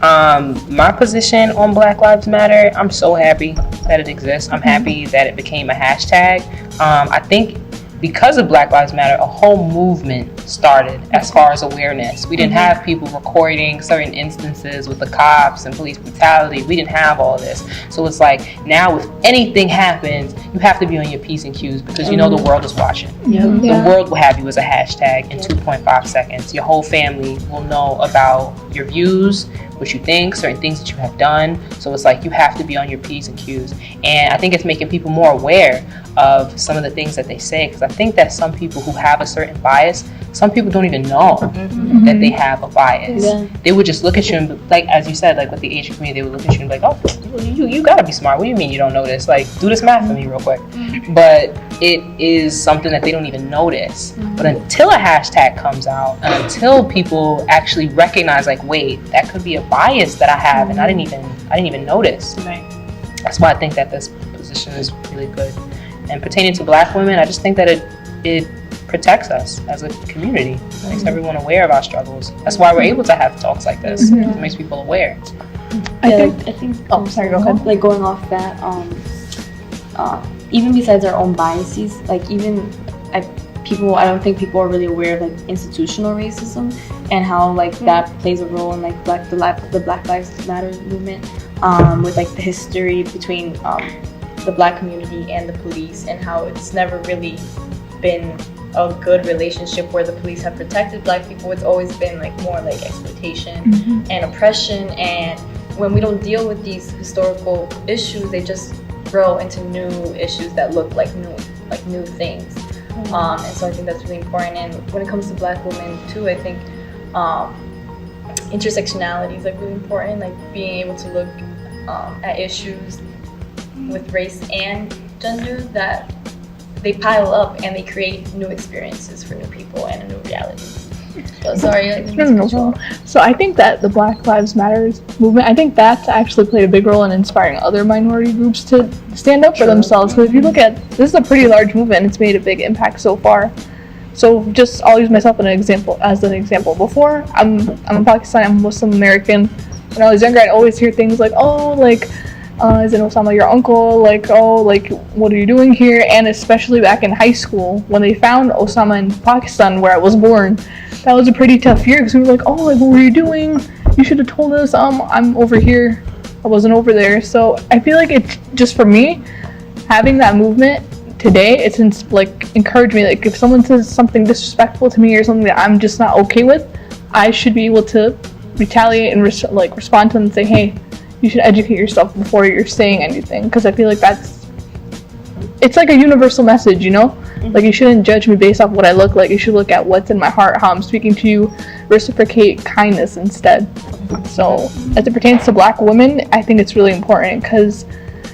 My position on Black Lives Matter, I'm so happy that it exists. I'm happy that it became a hashtag. I think because of Black Lives Matter, a whole movement started as far as awareness. We didn't have people recording certain instances with the cops and police brutality. We didn't have all this. So it's like, now if anything happens, you have to be on your P's and Q's because you know the world is watching. The world will have you as a hashtag in 2.5 seconds. Your whole family will know about your views, what you think, certain things that you have done. So it's like you have to be on your P's and Q's. And I think it's making people more aware of some of the things that they say, because I think that some people who have a certain bias, some people don't even know that they have a bias. They would just look at you and be, like, as you said, like with the Asian community, they would look at you and be like, oh, you gotta be smart. What do you mean you don't know this? Like, do this math for me real quick. But it is something that they don't even notice. But until a hashtag comes out, and until people actually recognize, like, wait, that could be a bias that I have, and I didn't even notice. That's why I think that this position is really good. And pertaining to Black women, I just think that it protects us as a community. It makes everyone aware of our struggles. That's why we're able to have talks like this. It makes people aware. I think. Oh, sorry. Go ahead. Like going off that, even besides our own biases, like even I don't think people are really aware of like institutional racism and how like that plays a role in like the Black Lives Matter movement, with like the history between the Black community and the police, and how it's never really been a good relationship where the police have protected Black people. It's always been like more like exploitation and oppression, and when we don't deal with these historical issues, they just grow into new issues that look like new things. And so I think that's really important. And when it comes to Black women too, I think intersectionality is like really important, like being able to look at issues with race and gender, that they pile up and they create new experiences for new people and a new reality. So sorry. So I think that the Black Lives Matter movement, I think that's actually played a big role in inspiring other minority groups to stand up for themselves. Because if you look at, this is a pretty large movement, it's made a big impact so far. So just, I'll use myself as an example. Before, I'm a Pakistani, I'm Muslim American. When I was younger, I'd always hear things like, oh, like, isn't Osama your uncle? Like, oh, like, what are you doing here? And especially back in high school, when they found Osama in Pakistan, where I was born, that was a pretty tough year, because we were like, oh, like, what were you doing? You should have told us, I'm over here. I wasn't over there. So I feel like it's just, for me, having that movement today, it's like encouraged me. Like, if someone says something disrespectful to me or something that I'm just not okay with, I should be able to retaliate and respond to them and say, hey, you should educate yourself before you're saying anything. Because I feel like it's like a universal message, you know? Like, you shouldn't judge me based off what I look like. You should look at what's in my heart, how I'm speaking to you, reciprocate kindness instead. So as it pertains to Black women, I think it's really important, because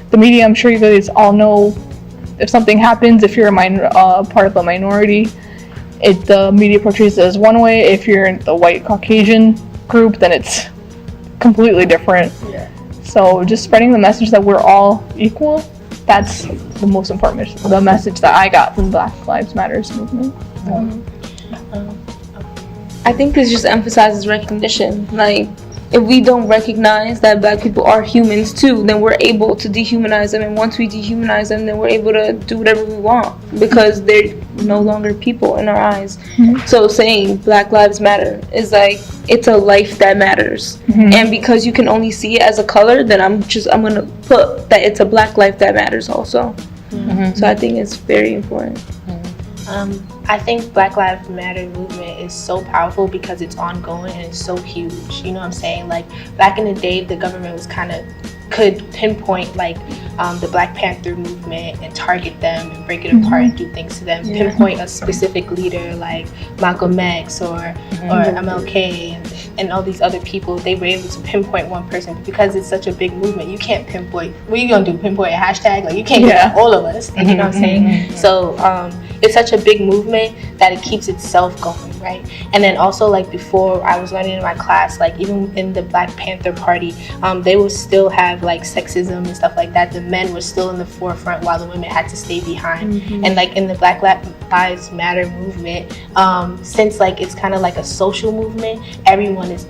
the media, I'm sure you guys all know, if something happens, if you're part of a minority, the media portrays it as one way. If you're in the white Caucasian group, then it's completely different. Yeah. So just spreading the message that we're all equal, that's the most important the message that I got from Black Lives Matters movement. I think this just emphasizes recognition. Like, if we don't recognize that Black people are humans too, then we're able to dehumanize them. And once we dehumanize them, then we're able to do whatever we want, because they're no longer people in our eyes. So saying Black Lives Matter is like, it's a life that matters. And because you can only see it as a color, then I'm gonna put that it's a Black life that matters also. So I think it's very important. I think Black Lives Matter movement is so powerful because it's ongoing and it's so huge. You know what I'm saying? Like, back in the day, the government was could pinpoint like the Black Panther movement and target them and break it apart and do things to them. Pinpoint a specific leader like Malcolm X or MLK and all these other people. They were able to pinpoint one person, but because it's such a big movement, you can't pinpoint. What are you gonna do? Pinpoint a hashtag? Like, you can't get all of us. Like, you know what I'm saying? So it's such a big movement that it keeps itself going, right? And then also, like, before, I was learning in my class, like, even in the Black Panther Party, they would still have like sexism and stuff like that. The men were still in the forefront while the women had to stay behind. And like in the Black Lives Matter movement, since like it's kind of like a social movement,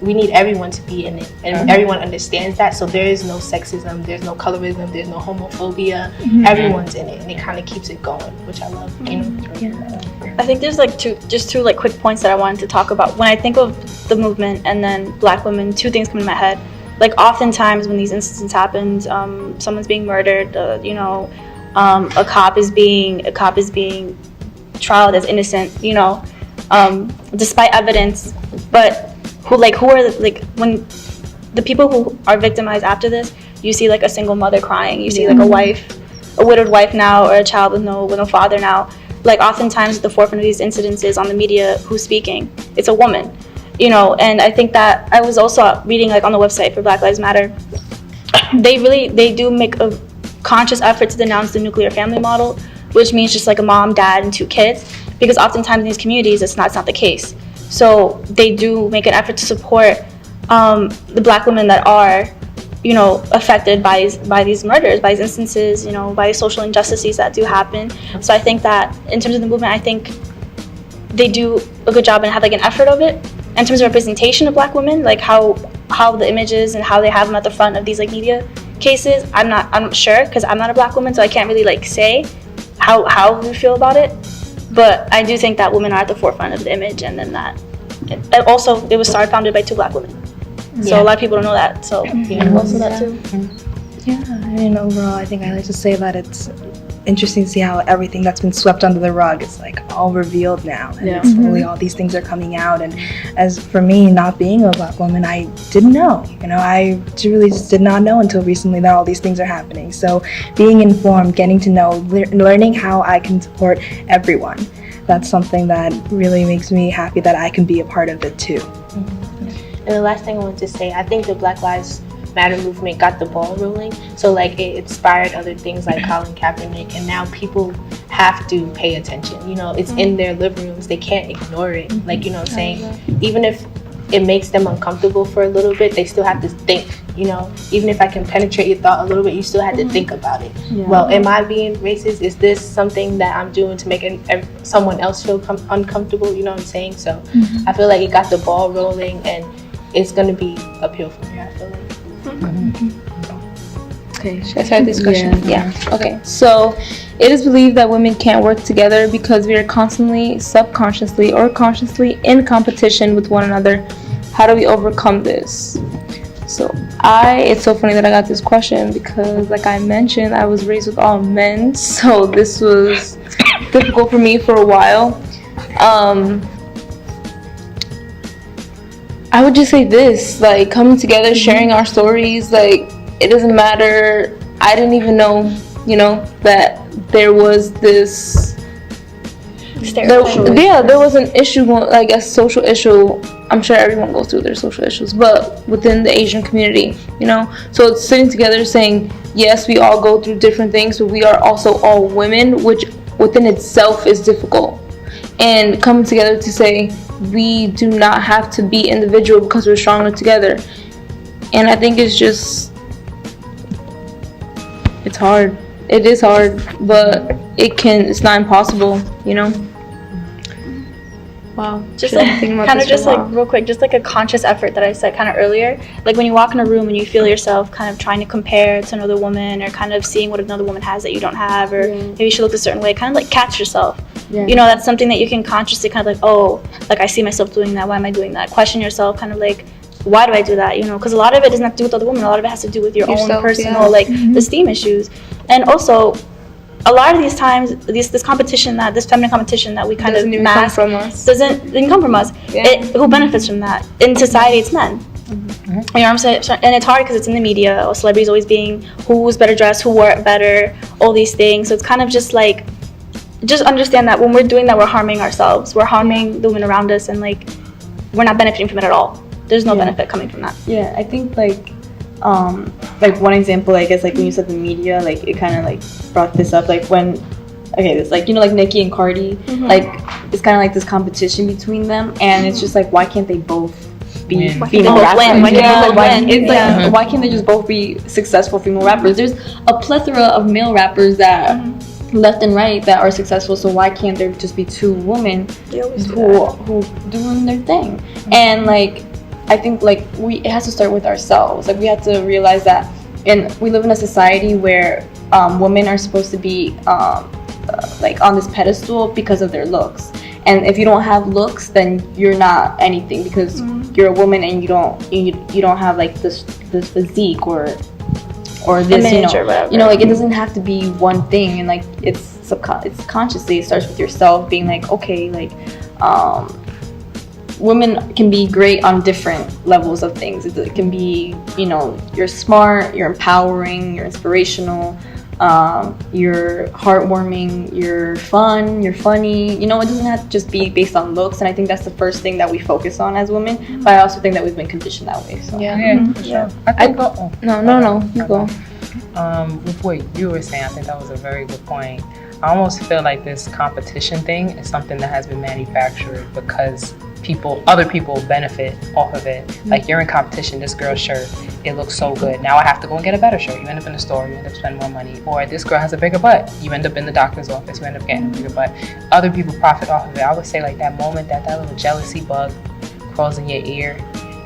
we need everyone to be in it, and everyone understands that. So there is no sexism, there's no colorism, there's no homophobia. Everyone's in it, and it kind of keeps it going, which I love. You know. I think there's like two like quick points that I wanted to talk about. When I think of the movement and then Black women, two things come to my head. Like, oftentimes when these incidents happen, someone's being murdered, a cop is being trialed as innocent, you know, despite evidence. But who are when the people who are victimized after this, you see like a single mother crying, you see like a widowed wife now, or a child with no father now. Like, oftentimes at the forefront of these incidences on the media, who's speaking? It's a woman. You know, and I think that I was also reading like on the website for Black Lives Matter, they do make a conscious effort to denounce the nuclear family model, which means just like a mom, dad, and 2 kids, because oftentimes in these communities it's not the case. So they do make an effort to support the Black women that are, you know, affected by these murders, by these instances, you know, by social injustices that do happen. So I think that in terms of the movement, I think they do a good job and have like an effort of it. In terms of representation of Black women, like how the images and how they have them at the front of these like media cases, I'm not sure because I'm not a Black woman, so I can't really like say how we feel about it. But I do think that women are at the forefront of the image, and then that and also it was founded by 2 Black women. So a lot of people don't know that. So also that too. Yeah, I mean, overall, I think I like to say that it's interesting to see how everything that's been swept under the rug is like all revealed now, and slowly all these things are coming out. And as for me, not being a Black woman, I didn't know. I really just did not know until recently that all these things are happening. So being informed, getting to know, learning how I can support everyone, that's something that really makes me happy that I can be a part of it too. And the last thing I wanted to say, I think the Black Lives Matter movement got the ball rolling. So like it inspired other things like Colin Kaepernick, and now people have to pay attention. It's in their living rooms. They can't ignore it. Like, what I'm saying? Even if it makes them uncomfortable for a little bit, they still have to think. Even if I can penetrate your thought a little bit, you still have to think about it. Well, am I being racist? Is this something that I'm doing to make someone else feel uncomfortable? You know what I'm saying? So I feel like it got the ball rolling, and it's going to be uphill from here, I feel like. Okay, should I start this question? Yeah. Okay, so it is believed that women can't work together because we are constantly, subconsciously, or consciously in competition with one another. How do we overcome this? So it's so funny that I got this question because, like I mentioned, I was raised with all men, so this was difficult for me for a while. I would just say this, like, coming together, sharing our stories, like, it doesn't matter. I didn't even know, that there was this, there was an issue, like a social issue. I'm sure everyone goes through their social issues, but within the Asian community, so it's sitting together saying, yes, we all go through different things, but we are also all women, which within itself is difficult. And coming together to say, we do not have to be individual because we're stronger together. And I think it's hard. It is hard, but it's not impossible, Wow. Just real quick, just like a conscious effort that I said kind of earlier. Like when you walk in a room and you feel yourself kind of trying to compare to another woman, or kind of seeing what another woman has that you don't have, or maybe she looks a certain way, kind of like catch yourself. That's something that you can consciously kind of like, oh, like I see myself doing that. Why am I doing that? Question yourself, kind of like, why do I do that? Because a lot of it doesn't have to do with other women. A lot of it has to do with yourself, own personal esteem issues. And also, a lot of these times, this competition, this feminine competition that we kind of mask doesn't come from us. Who benefits from that? In society, it's men. You know what I'm saying? And it's hard because it's in the media. Celebrities always being who's better dressed, who wore it better, all these things. So it's kind of just like, just understand that when we're doing that, we're harming ourselves. We're harming the women around us, and like, we're not benefiting from it at all. There's no benefit coming from that. Yeah, I think like one example, I guess, like when you said the media, like it kind of like brought this up, like when, it's like, like Nicki and Cardi, like it's kind of like this competition between them, and it's just like, why can't they both be female rappers? Why can't they just both be successful female rappers? There's a plethora of male rappers that left and right that are successful, so why can't there just be 2 women who doing their thing? And like, I think like it has to start with ourselves. Like we have to realize that, and we live in a society where women are supposed to be like on this pedestal because of their looks. And if you don't have looks, then you're not anything, because you're a woman and you don't have like this physique or this image, or whatever. Like it doesn't have to be one thing, and like it's consciously, it starts with yourself being like, okay, like women can be great on different levels of things. It can be, you're smart, you're empowering, you're inspirational, you're heartwarming, you're fun, you're funny. It doesn't have to just be based on looks, and I think that's the first thing that we focus on as women. But I also think that we've been conditioned that way. So. For sure. I think you go. With what you were saying, I think that was a very good point. I almost feel like this competition thing is something that has been manufactured because other people benefit off of it. Like, you're in competition, this girl's shirt, it looks so good. Now I have to go and get a better shirt. You end up in a store, you end up spending more money. Or this girl has a bigger butt, you end up in the doctor's office, you end up getting a bigger butt. Other people profit off of it. I would say like that moment that little jealousy bug crawls in your ear,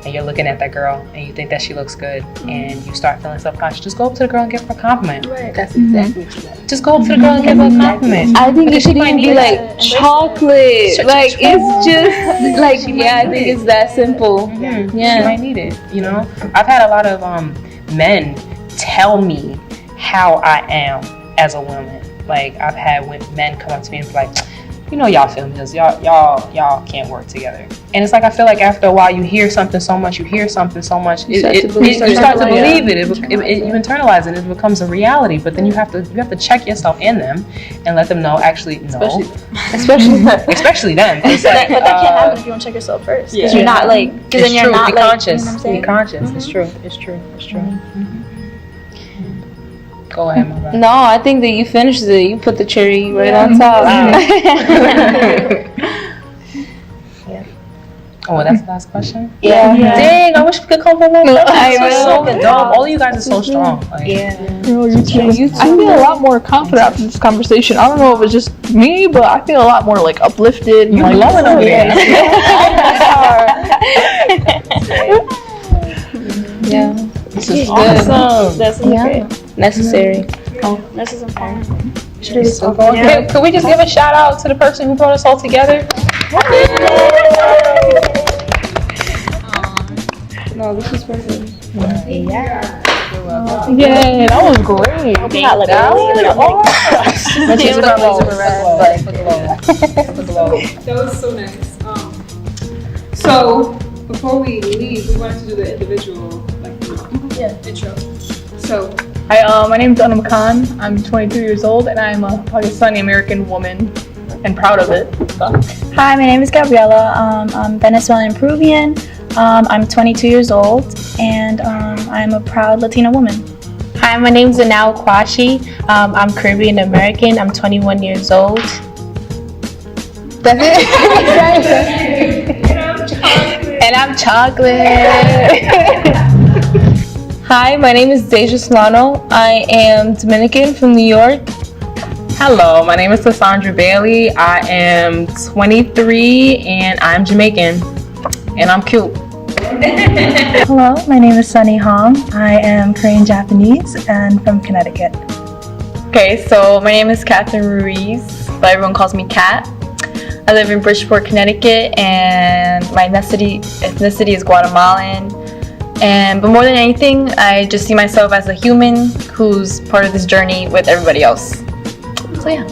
and you're looking at that girl and you think that she looks good and you start feeling self-conscious, just go up to the girl and give her a compliment. Right. That's exactly what you got. Just go up to the girl and give her a compliment. I think it should even be like chocolate. Like it's just like I think it's that simple. Mm-hmm. Yeah. She might need it. You know, I've had a lot of men tell me how I am as a woman. Like I've had men come up to me and be like, you know, y'all females, y'all can't work together. And it's like I feel like after a while you hear something so much, you start to believe it. You internalize it. It becomes a reality. But then you have to check yourself in them and let them know actually no, especially them. But that can't happen if you don't check yourself first. Because you're not like. Because then you're not be like. conscious. You know what I'm saying? Be conscious. It's true. Go ahead, my brother. No, I think that you finished it. You put the cherry right on top. Oh, that's the last question? Yeah. Dang, I wish we could come from more questions. I So know. dope. All of you guys are so strong. Like, You too. I feel a lot more confident after this conversation. I don't know if it's just me, but I feel a lot more like uplifted. you like, glowing over there. Yeah. This is awesome. That's okay. Necessary. This is important. Could we just give a shout out to the person who brought us all together? No, this is perfect. Yeah, that was great. You got like a That was so nice. So before we leave, we wanted to do the individual intro. So Hi, my name is Anam Khan. I'm 22 years old and I'm a Pakistani American woman and proud of it. Hi, my name is Gabriella. I'm Venezuelan Peruvian. I'm 22 years old and I'm a proud Latina woman. Hi, my name's Anal Kwashi. I'm Caribbean American. I'm 21 years old. That's it? And I'm chocolate. Hi, my name is Deja Solano. I am Dominican from New York. Hello, my name is Cassandra Bailey. I am 23 and I'm Jamaican. And I'm cute. Hello, my name is Sunny Hong. I am Korean Japanese and from Connecticut. Okay, so my name is Catherine Ruiz, but everyone calls me Kat. I live in Bridgeport, Connecticut, and my ethnicity is Guatemalan. But more than anything, I just see myself as a human who's part of this journey with everybody else. So yeah.